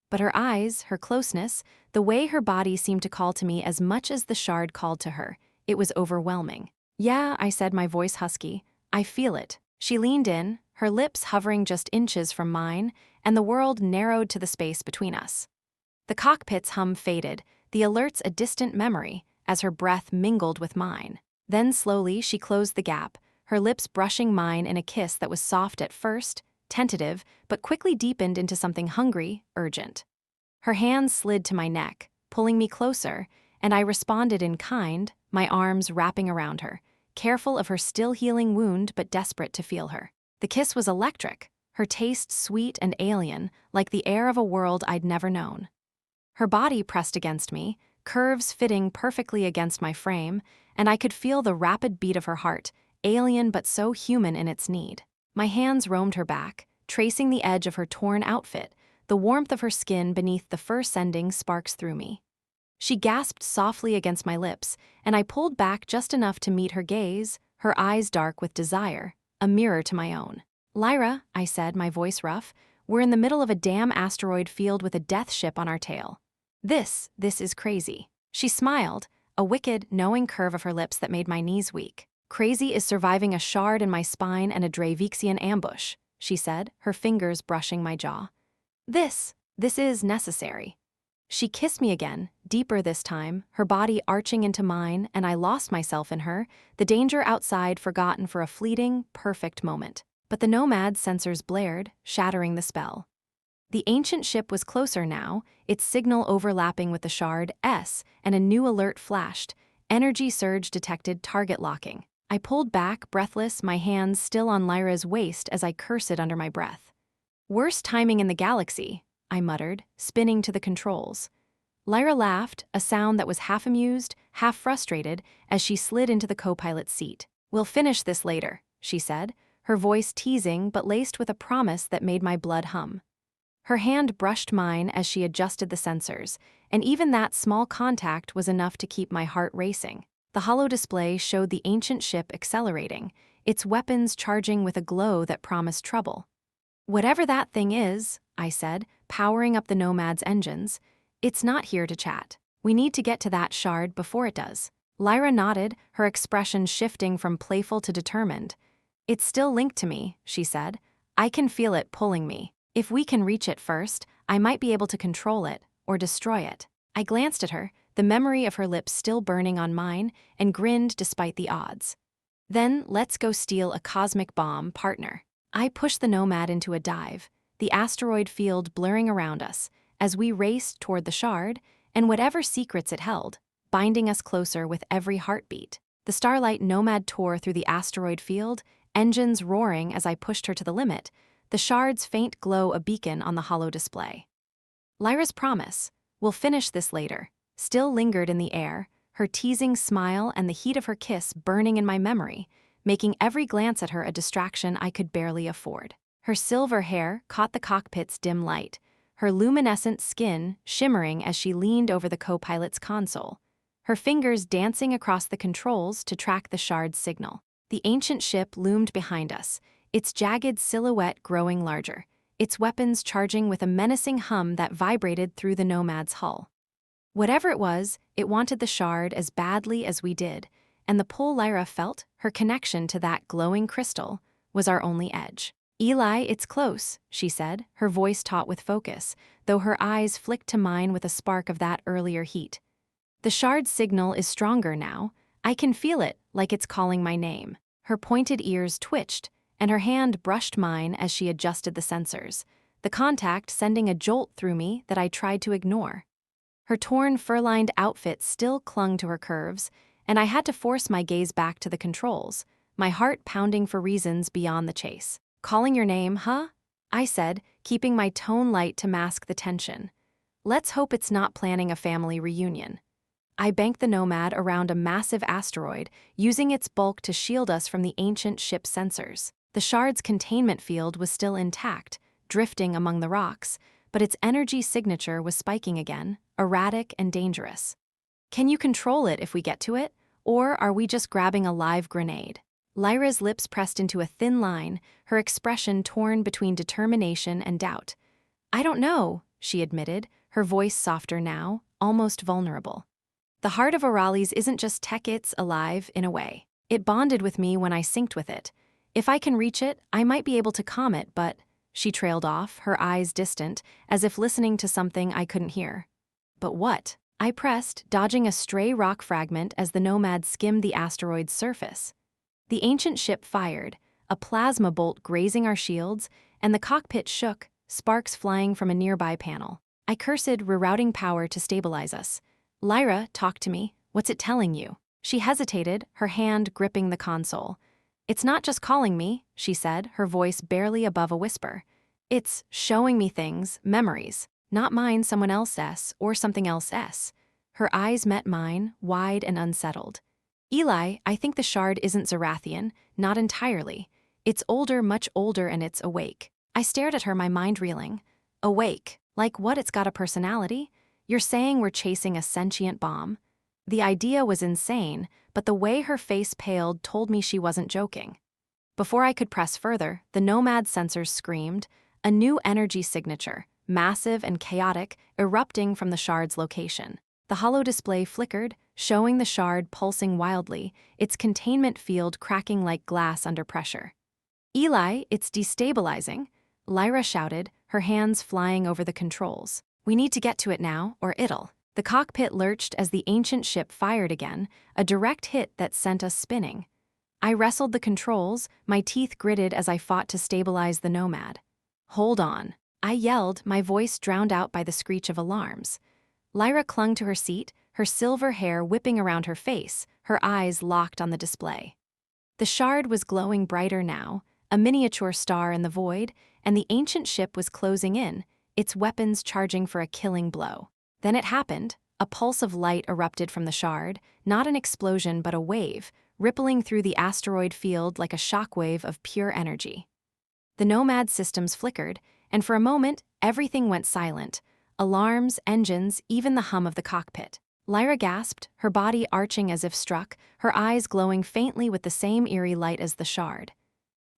Speaker 1: But her eyes, her closeness, the way her body seemed to call to me as much as the shard called to her, it was overwhelming. "Yeah," I said, my voice husky, "I feel it." She leaned in, her lips hovering just inches from mine, and the world narrowed to the space between us. The cockpit's hum faded, the alerts a distant memory, as her breath mingled with mine. Then slowly she closed the gap, her lips brushing mine in a kiss that was soft at first, tentative, but quickly deepened into something hungry, urgent. Her hands slid to my neck, pulling me closer, and I responded in kind, my arms wrapping around her, careful of her still-healing wound but desperate to feel her. The kiss was electric, her taste sweet and alien, like the air of a world I'd never known. Her body pressed against me, curves fitting perfectly against my frame, and I could feel the rapid beat of her heart, alien but so human in its need. My hands roamed her back, tracing the edge of her torn outfit, the warmth of her skin beneath the fur sending sparks through me. She gasped softly against my lips, and I pulled back just enough to meet her gaze, her eyes dark with desire, a mirror to my own. "Lyra," I said, my voice rough, "we're in the middle of a damn asteroid field with a death ship on our tail. This is crazy." She smiled, a wicked, knowing curve of her lips that made my knees weak. "Crazy is surviving a shard in my spine and a Dravexian ambush," she said, her fingers brushing my jaw. This is necessary." She kissed me again, deeper this time, her body arching into mine, and I lost myself in her, the danger outside forgotten for a fleeting, perfect moment. But the Nomad's sensors blared, shattering the spell. The ancient ship was closer now, its signal overlapping with the shard's, and a new alert flashed. Energy surge detected, target locking. I pulled back, breathless, my hands still on Lyra's waist as I cursed under my breath. "Worst timing in the galaxy," I muttered, spinning to the controls. Lyra laughed, a sound that was half amused, half frustrated, as she slid into the co-pilot's seat. "We'll finish this later," she said, her voice teasing but laced with a promise that made my blood hum. Her hand brushed mine as she adjusted the sensors, and even that small contact was enough to keep my heart racing. The holo display showed the ancient ship accelerating, its weapons charging with a glow that promised trouble. "Whatever that thing is," I said, powering up the Nomad's engines, "it's not here to chat. We need to get to that shard before it does." Lyra nodded, her expression shifting from playful to determined. "It's still linked to me," she said. "I can feel it pulling me. If we can reach it first, I might be able to control it, or destroy it." I glanced at her, the memory of her lips still burning on mine, and grinned despite the odds. "Then let's go steal a cosmic bomb, partner." I pushed the Nomad into a dive, the asteroid field blurring around us, as we raced toward the shard, and whatever secrets it held, binding us closer with every heartbeat. The Starlight Nomad tore through the asteroid field, engines roaring as I pushed her to the limit, the shard's faint glow a beacon on the holo display. Lyra's promise, "We'll finish this later," still lingered in the air, her teasing smile and the heat of her kiss burning in my memory, making every glance at her a distraction I could barely afford. Her silver hair caught the cockpit's dim light, her luminescent skin shimmering as she leaned over the co-pilot's console, her fingers dancing across the controls to track the shard's signal. The ancient ship loomed behind us, its jagged silhouette growing larger, its weapons charging with a menacing hum that vibrated through the Nomad's hull. Whatever it was, it wanted the shard as badly as we did, and the pull Lyra felt, her connection to that glowing crystal, was our only edge. "Eli, it's close," she said, her voice taut with focus, though her eyes flicked to mine with a spark of that earlier heat. "The shard's signal is stronger now. I can feel it, like it's calling my name." Her pointed ears twitched, and her hand brushed mine as she adjusted the sensors, the contact sending a jolt through me that I tried to ignore. Her torn fur-lined outfit still clung to her curves, and I had to force my gaze back to the controls, my heart pounding for reasons beyond the chase. "Calling your name, huh?" I said, keeping my tone light to mask the tension. "Let's hope it's not planning a family reunion." I banked the Nomad around a massive asteroid, using its bulk to shield us from the ancient ship's sensors. The shard's containment field was still intact, drifting among the rocks, but its energy signature was spiking again, erratic and dangerous. "Can you control it if we get to it, or are we just grabbing a live grenade?" Lyra's lips pressed into a thin line, her expression torn between determination and doubt. "I don't know," she admitted, her voice softer now, almost vulnerable. "The heart of Orales isn't just tech, it's alive, in a way. It bonded with me when I synced with it. If I can reach it, I might be able to calm it, but—" She trailed off, her eyes distant, as if listening to something I couldn't hear. "But what?" I pressed, dodging a stray rock fragment as the Nomad skimmed the asteroid's surface. The ancient ship fired, a plasma bolt grazing our shields, and the cockpit shook, sparks flying from a nearby panel. I cursed, rerouting power to stabilize us. "Lyra, talk to me. What's it telling you?" She hesitated, her hand gripping the console. "It's not just calling me," she said, her voice barely above a whisper. "It's showing me things, memories. Not mine, someone else's, or something else's." Her eyes met mine, wide and unsettled. "Eli, I think the shard isn't Zerathian, not entirely. It's older, much older, and it's awake." I stared at her, my mind reeling. "Awake? Like what, it's got a personality? You're saying we're chasing a sentient bomb?" The idea was insane, but the way her face paled told me she wasn't joking. Before I could press further, the Nomad sensors screamed, a new energy signature, massive and chaotic, erupting from the shard's location. The holo display flickered, showing the shard pulsing wildly, its containment field cracking like glass under pressure. "Eli, it's destabilizing," Lyra shouted, her hands flying over the controls. "We need to get to it now, or it'll." The cockpit lurched as the ancient ship fired again, a direct hit that sent us spinning. I wrestled the controls, my teeth gritted as I fought to stabilize the Nomad. "Hold on," I yelled, my voice drowned out by the screech of alarms. Lyra clung to her seat, her silver hair whipping around her face, her eyes locked on the display. The shard was glowing brighter now, a miniature star in the void, and the ancient ship was closing in, its weapons charging for a killing blow. Then it happened. A pulse of light erupted from the shard, not an explosion but a wave, rippling through the asteroid field like a shockwave of pure energy. The Nomad systems flickered, and for a moment, everything went silent. Alarms, engines, even the hum of the cockpit. Lyra gasped, her body arching as if struck, her eyes glowing faintly with the same eerie light as the shard.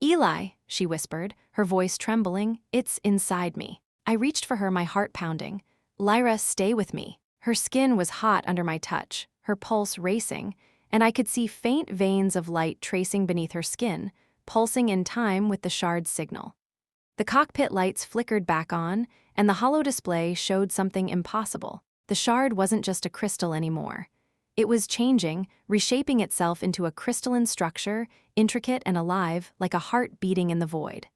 Speaker 1: "Eli," she whispered, her voice trembling, "it's inside me." I reached for her, my heart pounding. "Lyra, stay with me." Her skin was hot under my touch, her pulse racing, and I could see faint veins of light tracing beneath her skin, pulsing in time with the shard's signal. The cockpit lights flickered back on, and the holo display showed something impossible. The shard wasn't just a crystal anymore. It was changing, reshaping itself into a crystalline structure, intricate and alive, like a heart beating in the void.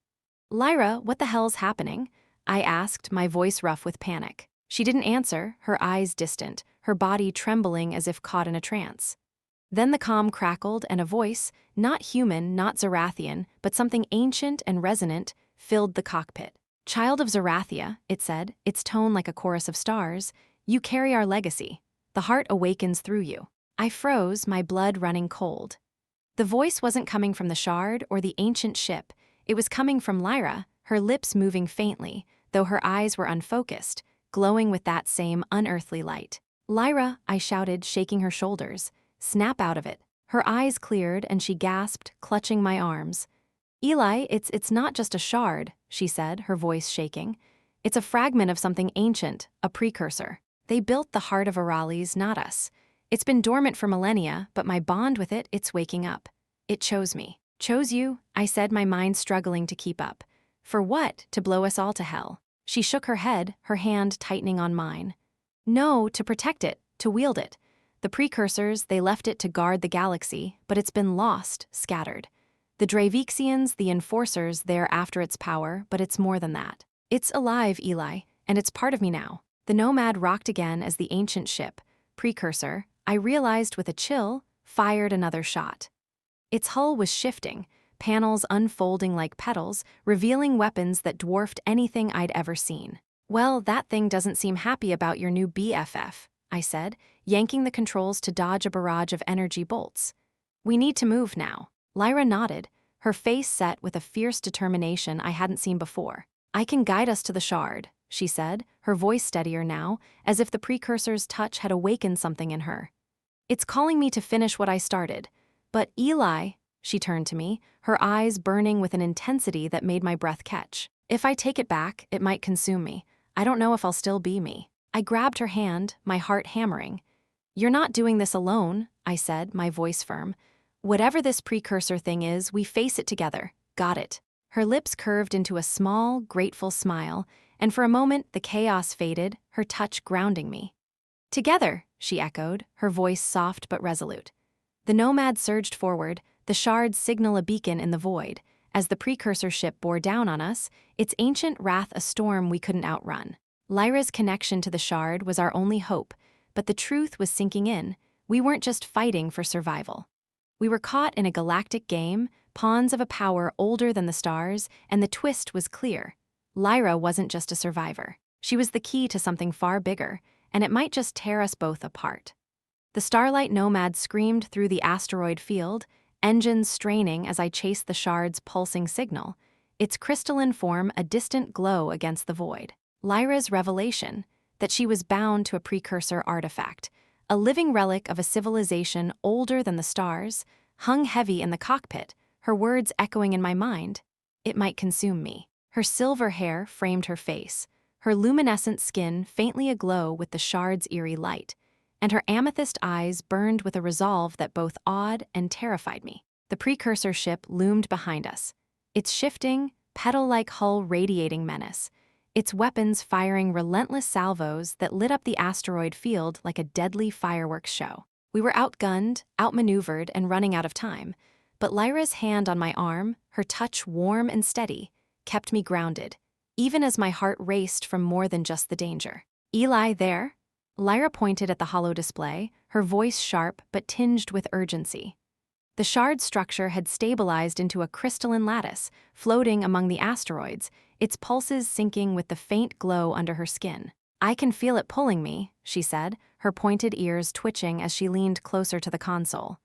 Speaker 1: "Lyra, what the hell's happening?" I asked, my voice rough with panic. She didn't answer, her eyes distant, her body trembling as if caught in a trance. Then the comm crackled and a voice, not human, not Zerathian, but something ancient and resonant, filled the cockpit. Child of Zerathia, it said, its tone like a chorus of stars, you carry our legacy. The heart awakens through you. I froze, my blood running cold. The voice wasn't coming from the shard or the ancient ship. It was coming from Lyra, her lips moving faintly, though her eyes were unfocused, glowing with that same unearthly light. Lyra, I shouted, shaking her shoulders. Snap out of it. Her eyes cleared and she gasped, clutching my arms. Eli, it's not just a shard, she said, her voice shaking. It's a fragment of something ancient, a precursor. They built the heart of Orales, not us. It's been dormant for millennia, but my bond with it, it's waking up. It chose me. Chose you, I said, my mind struggling to keep up. For what? To blow us all to hell. She shook her head, her hand tightening on mine. No, to protect it, to wield it. The precursors, they left it to guard the galaxy, but it's been lost, scattered. The Dravexians, the enforcers, they're after its power, but it's more than that. It's alive, Eli, and it's part of me now. The Nomad rocked again as the ancient ship, Precursor, I realized with a chill, fired another shot. Its hull was shifting, panels unfolding like petals, revealing weapons that dwarfed anything I'd ever seen. Well, that thing doesn't seem happy about your new BFF, I said, yanking the controls to dodge a barrage of energy bolts. We need to move now. Lyra nodded, her face set with a fierce determination I hadn't seen before. I can guide us to the shard, she said, her voice steadier now, as if the Precursor's touch had awakened something in her. It's calling me to finish what I started. But Eli, she turned to me, her eyes burning with an intensity that made my breath catch. If I take it back, it might consume me. I don't know if I'll still be me. I grabbed her hand, my heart hammering. You're not doing this alone, I said, my voice firm. Whatever this precursor thing is, we face it together. Got it. Her lips curved into a small, grateful smile, and for a moment the chaos faded, her touch grounding me. Together, she echoed, her voice soft but resolute. The Nomad surged forward, the shards signal a beacon in the void. As the precursor ship bore down on us, its ancient wrath a storm we couldn't outrun. Lyra's connection to the shard was our only hope, but the truth was sinking in. We weren't just fighting for survival. We were caught in a galactic game, pawns of a power older than the stars, and the twist was clear. Lyra wasn't just a survivor. She was the key to something far bigger, and it might just tear us both apart. The Starlight Nomad screamed through the asteroid field, engines straining as I chased the shard's pulsing signal, its crystalline form a distant glow against the void. Lyra's revelation, that she was bound to a precursor artifact, a living relic of a civilization older than the stars, hung heavy in the cockpit, her words echoing in my mind. It might consume me. Her silver hair framed her face, her luminescent skin faintly aglow with the shard's eerie light, and her amethyst eyes burned with a resolve that both awed and terrified me. The precursor ship loomed behind us, its shifting, petal-like hull radiating menace, its weapons firing relentless salvos that lit up the asteroid field like a deadly fireworks show. We were outgunned, outmaneuvered, and running out of time, but Lyra's hand on my arm, her touch warm and steady, kept me grounded, even as my heart raced from more than just the danger. Eli, there? Lyra pointed at the hollow display, her voice sharp but tinged with urgency. The shard structure had stabilized into a crystalline lattice, floating among the asteroids, its pulses syncing with the faint glow under her skin. I can feel it pulling me, she said, her pointed ears twitching as she leaned closer to the console.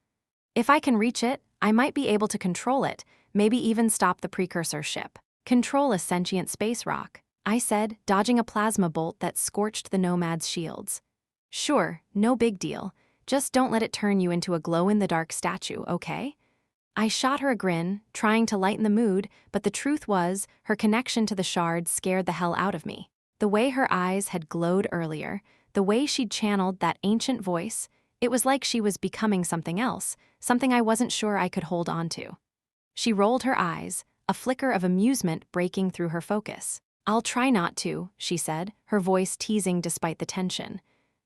Speaker 1: If I can reach it, I might be able to control it, maybe even stop the precursor ship. Control a sentient space rock, I said, dodging a plasma bolt that scorched the Nomad's shields. Sure, no big deal. Just don't let it turn you into a glow-in-the-dark statue, okay? I shot her a grin, trying to lighten the mood, but the truth was, her connection to the shard scared the hell out of me. The way her eyes had glowed earlier, the way she'd channeled that ancient voice, it was like she was becoming something else, something I wasn't sure I could hold on to. She rolled her eyes, a flicker of amusement breaking through her focus. I'll try not to, she said, her voice teasing despite the tension.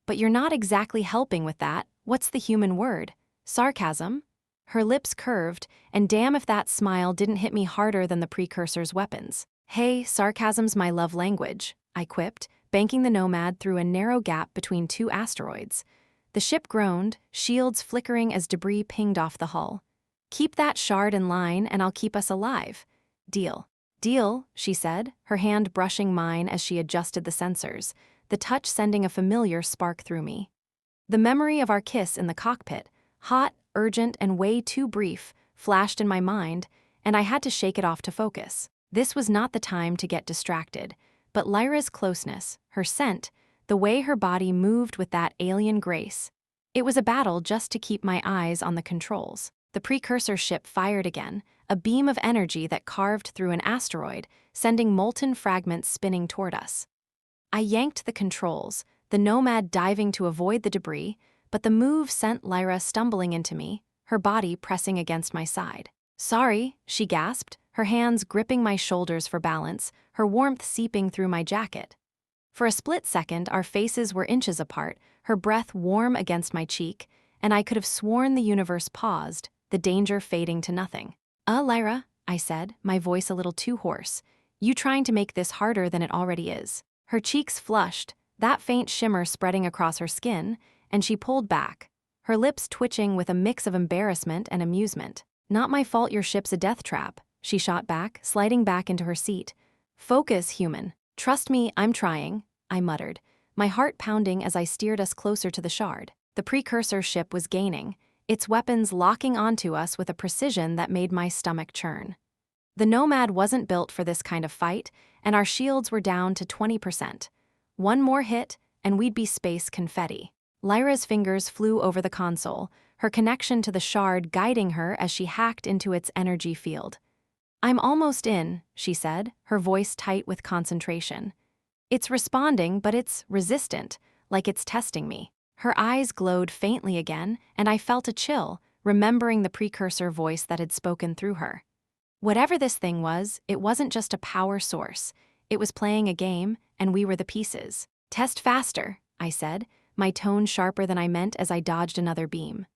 Speaker 1: But you're not exactly helping with that. What's the human word? Sarcasm? Her lips curved, and damn if that smile didn't hit me harder than the precursor's weapons. Hey, sarcasm's my love language, I quipped, banking the Nomad through a narrow gap between two asteroids. The ship groaned, shields flickering as debris pinged off the hull. Keep that shard in line and I'll keep us alive. Deal. "Deal," she said, her hand brushing mine as she adjusted the sensors, the touch sending a familiar spark through me. The memory of our kiss in the cockpit, hot, urgent, and way too brief, flashed in my mind, and I had to shake it off to focus. This was not the time to get distracted, but Lyra's closeness, her scent, the way her body moved with that alien grace. It was a battle just to keep my eyes on the controls. The Precursor ship fired again, a beam of energy that carved through an asteroid, sending molten fragments spinning toward us. I yanked the controls, the Nomad diving to avoid the debris, but the move sent Lyra stumbling into me, her body pressing against my side. "Sorry," she gasped, her hands gripping my shoulders for balance, her warmth seeping through my jacket. For a split second, our faces were inches apart, her breath warm against my cheek, and I could have sworn the universe paused, the danger fading to nothing. Lyra," I said, my voice a little too hoarse. "You trying to make this harder than it already is." Her cheeks flushed, that faint shimmer spreading across her skin, and she pulled back, her lips twitching with a mix of embarrassment and amusement. "Not my fault your ship's a death trap," she shot back, sliding back into her seat. "Focus, human. Trust me, I'm trying," I muttered, my heart pounding as I steered us closer to the shard. The Precursor ship was gaining, its weapons locking onto us with a precision that made my stomach churn. The Nomad wasn't built for this kind of fight, and our shields were down to 20%. One more hit, and we'd be space confetti. Lyra's fingers flew over the console, her connection to the shard guiding her as she hacked into its energy field. "I'm almost in," she said, her voice tight with concentration. "It's responding, but it's resistant, like it's testing me." Her eyes glowed faintly again, and I felt a chill, remembering the Precursor voice that had spoken through her. Whatever this thing was, it wasn't just a power source. It was playing a game, and we were the pieces. "Test faster," I said, my tone sharper than I meant as I dodged another beam.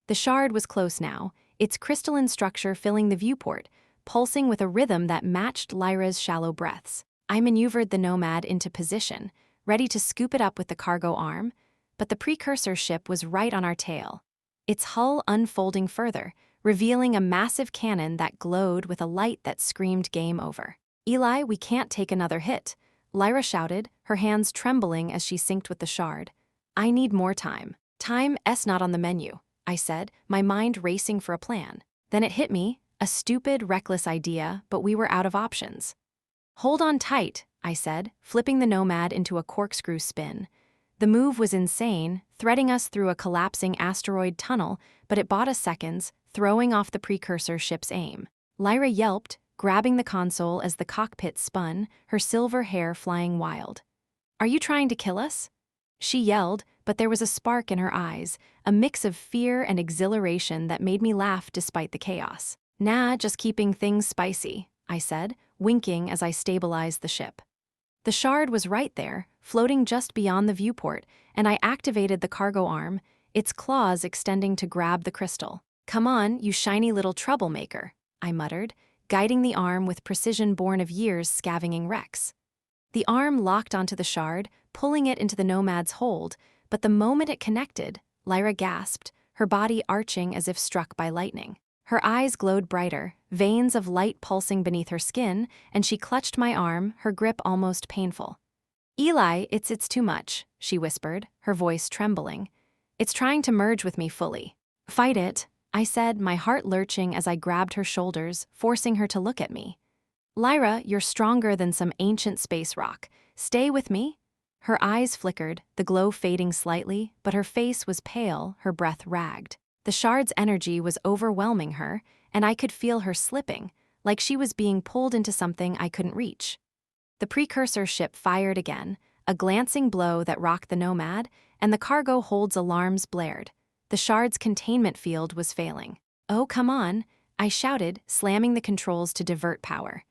Speaker 1: The shard was close now, its crystalline structure filling the viewport, pulsing with a rhythm that matched Lyra's shallow breaths. I maneuvered the Nomad into position, ready to scoop it up with the cargo arm, but the Precursor ship was right on our tail, its hull unfolding further, revealing a massive cannon that glowed with a light that screamed game over. "Eli, we can't take another hit," Lyra shouted, her hands trembling as she synced with the shard. "I need more time." "Time's not on the menu," I said, my mind racing for a plan. Then it hit me, a stupid, reckless idea, but we were out of options. "Hold on tight," I said, flipping the Nomad into a corkscrew spin. The move was insane, threading us through a collapsing asteroid tunnel, but it bought us seconds, throwing off the Precursor ship's aim. Lyra yelped, grabbing the console as the cockpit spun, her silver hair flying wild. "Are you trying to kill us?" She yelled, but there was a spark in her eyes, a mix of fear and exhilaration that made me laugh despite the chaos. "Nah, just keeping things spicy," I said, winking as I stabilized the ship. The shard was right there, floating just beyond the viewport, and I activated the cargo arm, its claws extending to grab the crystal. "Come on, you shiny little troublemaker," I muttered, guiding the arm with precision born of years scavenging wrecks. The arm locked onto the shard, pulling it into the Nomad's hold, but the moment it connected, Lyra gasped, her body arching as if struck by lightning. Her eyes glowed brighter, veins of light pulsing beneath her skin, and she clutched my arm, her grip almost painful. "Eli, it's too much," she whispered, her voice trembling. "It's trying to merge with me fully." "Fight it," I said, my heart lurching as I grabbed her shoulders, forcing her to look at me. "Lyra, you're stronger than some ancient space rock. Stay with me." Her eyes flickered, the glow fading slightly, but her face was pale, her breath ragged. The shard's energy was overwhelming her, and I could feel her slipping, like she was being pulled into something I couldn't reach. The Precursor ship fired again, a glancing blow that rocked the Nomad, and the cargo hold's alarms blared. The shard's containment field was failing. "Oh, come on," I shouted, slamming the controls to divert power.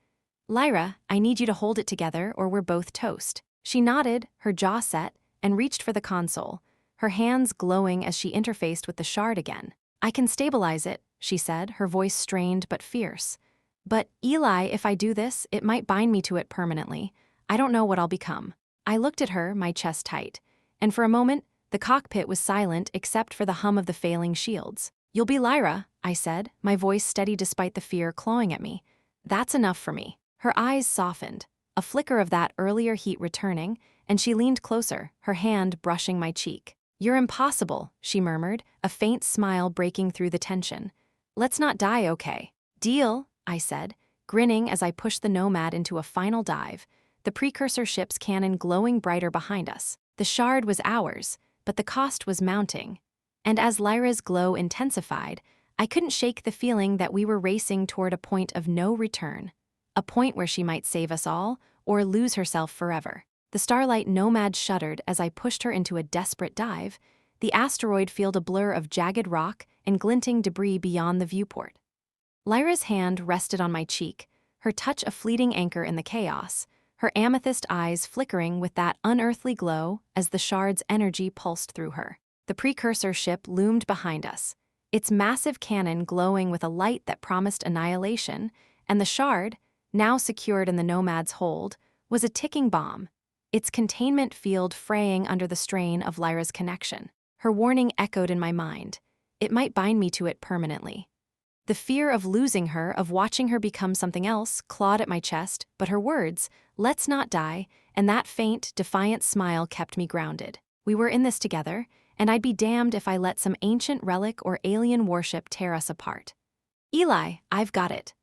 Speaker 1: "Lyra, I need you to hold it together or we're both toast." She nodded, her jaw set, and reached for the console, her hands glowing as she interfaced with the shard again. "I can stabilize it," she said, her voice strained but fierce. "But, Eli, if I do this, it might bind me to it permanently. I don't know what I'll become." I looked at her, my chest tight, and for a moment, the cockpit was silent except for the hum of the failing shields. "You'll be Lyra," I said, my voice steady despite the fear clawing at me. "That's enough for me." Her eyes softened, a flicker of that earlier heat returning, and she leaned closer, her hand brushing my cheek. "You're impossible," she murmured, a faint smile breaking through the tension. "Let's not die, okay?" "Deal," I said, grinning as I pushed the Nomad into a final dive, the Precursor ship's cannon glowing brighter behind us. The shard was ours, but the cost was mounting. And as Lyra's glow intensified, I couldn't shake the feeling that we were racing toward a point of no return. A point where she might save us all, or lose herself forever. The Starlight Nomad shuddered as I pushed her into a desperate dive, the asteroid field a blur of jagged rock and glinting debris beyond the viewport. Lyra's hand rested on my cheek, her touch a fleeting anchor in the chaos, her amethyst eyes flickering with that unearthly glow as the shard's energy pulsed through her. The Precursor ship loomed behind us, its massive cannon glowing with a light that promised annihilation, and the shard, now secured in the Nomad's hold, was a ticking bomb, its containment field fraying under the strain of Lyra's connection. Her warning echoed in my mind. It might bind me to it permanently. The fear of losing her, of watching her become something else, clawed at my chest, but her words, "Let's not die," and that faint, defiant smile kept me grounded. We were in this together, and I'd be damned if I let some ancient relic or alien warship tear us apart. "Eli, I've got it."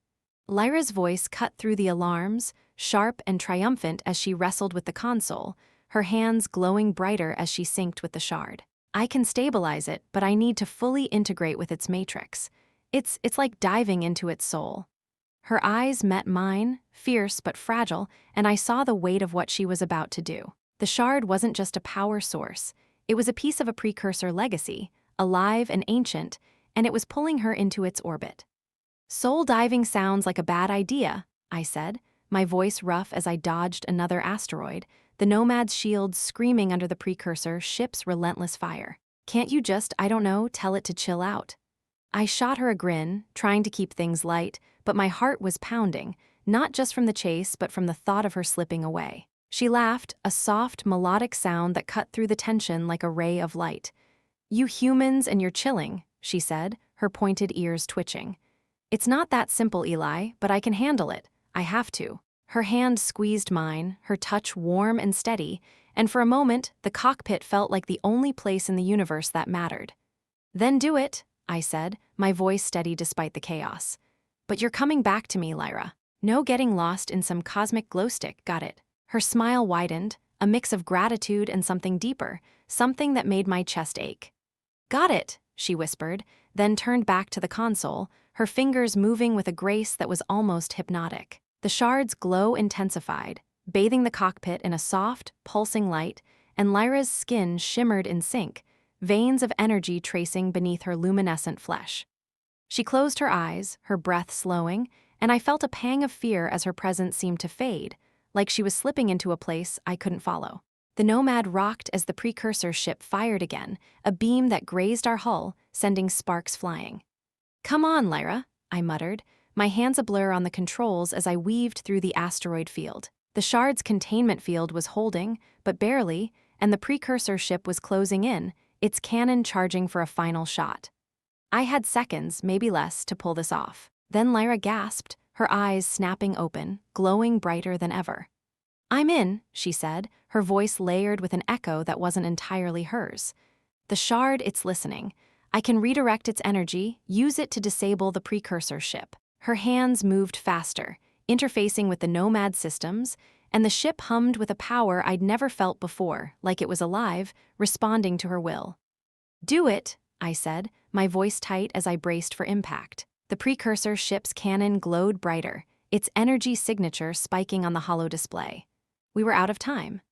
Speaker 1: Lyra's voice cut through the alarms, sharp and triumphant as she wrestled with the console, her hands glowing brighter as she synced with the shard. "I can stabilize it, but I need to fully integrate with its matrix. It's like diving into its soul." Her eyes met mine, fierce but fragile, and I saw the weight of what she was about to do. The shard wasn't just a power source. It was a piece of a Precursor legacy, alive and ancient, and it was pulling her into its orbit. "Soul diving sounds like a bad idea," I said, my voice rough as I dodged another asteroid, the Nomad's shields screaming under the Precursor ship's relentless fire. "Can't you just, I don't know, tell it to chill out?" I shot her a grin, trying to keep things light, but my heart was pounding, not just from the chase but from the thought of her slipping away. She laughed, a soft, melodic sound that cut through the tension like a ray of light. "You humans and your chilling," she said, her pointed ears twitching. "It's not that simple, Eli, but I can handle it. I have to." Her hand squeezed mine, her touch warm and steady, and for a moment, the cockpit felt like the only place in the universe that mattered. "Then do it," I said, my voice steady despite the chaos. "But you're coming back to me, Lyra. No getting lost in some cosmic glowstick, got it?" Her smile widened, a mix of gratitude and something deeper, something that made my chest ache. "Got it," she whispered, then turned back to the console, her fingers moving with a grace that was almost hypnotic. The shard's glow intensified, bathing the cockpit in a soft, pulsing light, and Lyra's skin shimmered in sync, veins of energy tracing beneath her luminescent flesh. She closed her eyes, her breath slowing, and I felt a pang of fear as her presence seemed to fade, like she was slipping into a place I couldn't follow. The Nomad rocked as the Precursor ship fired again, a beam that grazed our hull, sending sparks flying. "Come on, Lyra," I muttered, my hands a blur on the controls as I weaved through the asteroid field. The shard's containment field was holding, but barely, and the Precursor ship was closing in, its cannon charging for a final shot. I had seconds, maybe less, to pull this off. Then Lyra gasped, her eyes snapping open, glowing brighter than ever. "I'm in," she said, her voice layered with an echo that wasn't entirely hers. "The shard, it's listening. I can redirect its energy, use it to disable the Precursor ship." Her hands moved faster, interfacing with the Nomad systems, and the ship hummed with a power I'd never felt before, like it was alive, responding to her will. "Do it," I said, my voice tight as I braced for impact. The Precursor ship's cannon glowed brighter, its energy signature spiking on the hollow display. We were out of time.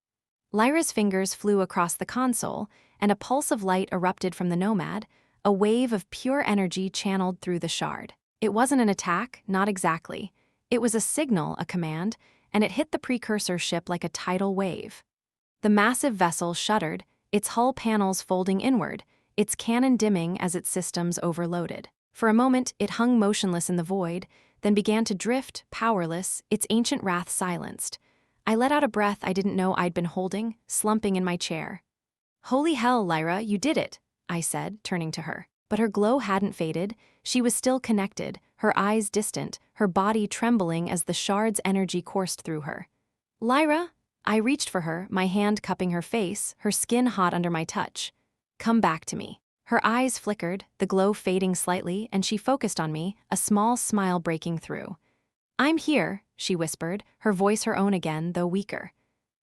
Speaker 1: Lyra's fingers flew across the console, and a pulse of light erupted from the Nomad, a wave of pure energy channeled through the shard. It wasn't an attack, not exactly. It was a signal, a command, and it hit the Precursor ship like a tidal wave. The massive vessel shuddered, its hull panels folding inward, its cannon dimming as its systems overloaded. For a moment, it hung motionless in the void, then began to drift, powerless, its ancient wrath silenced. I let out a breath I didn't know I'd been holding, slumping in my chair. "Holy hell, Lyra, you did it," I said, turning to her. But her glow hadn't faded, she was still connected, her eyes distant, her body trembling as the shard's energy coursed through her. "Lyra?" I reached for her, my hand cupping her face, her skin hot under my touch. "Come back to me." Her eyes flickered, the glow fading slightly, and she focused on me, a small smile breaking through. "I'm here," she whispered, her voice her own again, though weaker.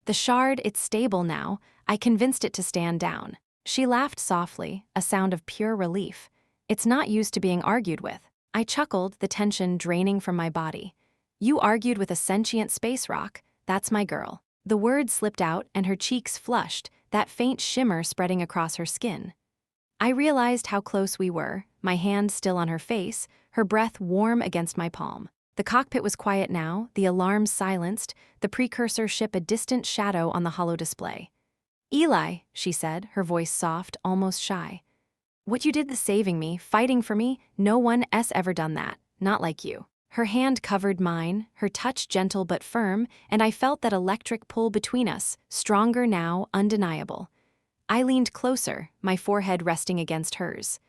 Speaker 1: "The shard, it's stable now. I convinced it to stand down." She laughed softly, a sound of pure relief. "It's not used to being argued with." I chuckled, the tension draining from my body. "You argued with a sentient space rock. That's my girl." The words slipped out, and her cheeks flushed, that faint shimmer spreading across her skin. I realized how close we were, my hand still on her face, her breath warm against my palm. The cockpit was quiet now, the alarms silenced, the Precursor ship a distant shadow on the holo display. "Eli," she said, her voice soft, almost shy. "What you did the saving me, fighting for me, no one else ever done that, not like you." Her hand covered mine, her touch gentle but firm, and I felt that electric pull between us, stronger now, undeniable. I leaned closer, my forehead resting against hers.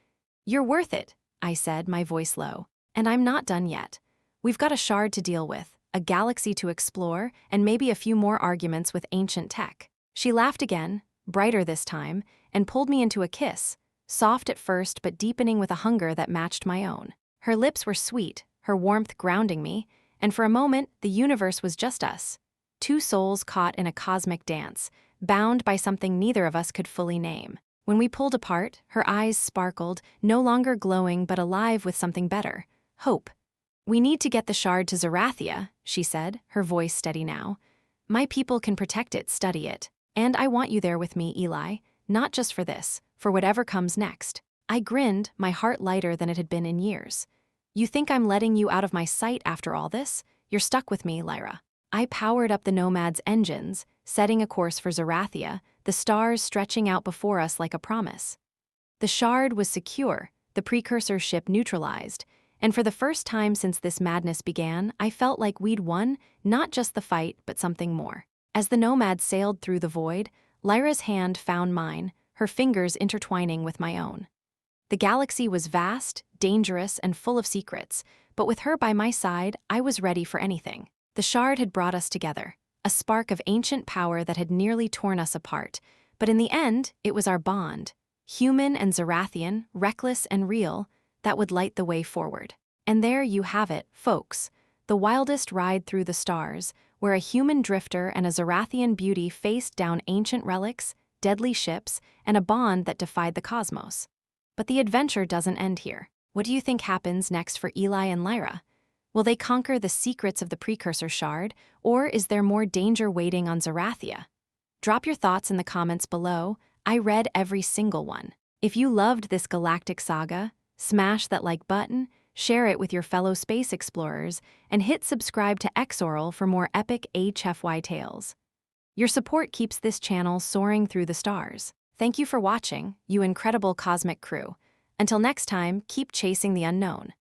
Speaker 1: "You're worth it," I said, my voice low. "And I'm not done yet. We've got a shard to deal with, a galaxy to explore, and maybe a few more arguments with ancient tech." She laughed again, brighter this time, and pulled me into a kiss, soft at first but deepening with a hunger that matched my own. Her lips were sweet, her warmth grounding me, and for a moment the universe was just us. Two souls caught in a cosmic dance, bound by something neither of us could fully name. When we pulled apart, her eyes sparkled, no longer glowing but alive with something better: hope. "We need to get the shard to Zerathia," she said, her voice steady now. "My people can protect it, study it. And I want you there with me, Eli, not just for this, for whatever comes next." I grinned, my heart lighter than it had been in years. "You think I'm letting you out of my sight after all this? You're stuck with me, Lyra." I powered up the Nomad's engines, setting a course for Zerathia, the stars stretching out before us like a promise. The shard was secure, the Precursor ship neutralized, and for the first time since this madness began, I felt like we'd won, not just the fight, but something more. As the Nomad sailed through the void, Lyra's hand found mine, her fingers intertwining with my own. The galaxy was vast, dangerous, and full of secrets, but with her by my side, I was ready for anything. The shard had brought us together, a spark of ancient power that had nearly torn us apart, but in the end, it was our bond, human and Zerathian, reckless and real, that would light the way forward. And there you have it, folks, the wildest ride through the stars, where a human drifter and a Zerathian beauty faced down ancient relics, deadly ships, and a bond that defied the cosmos. But the adventure doesn't end here. What do you think happens next for Eli and Lyra? Will they conquer the secrets of the Precursor shard, or is there more danger waiting on Zerathia? Drop your thoughts in the comments below. I read every single one. If you loved this galactic saga, smash that like button, share it with your fellow space explorers, and hit subscribe to X-Aurel for more epic HFY tales. Your support keeps this channel soaring through the stars. Thank you for watching, you incredible cosmic crew. Until next time, keep chasing the unknown.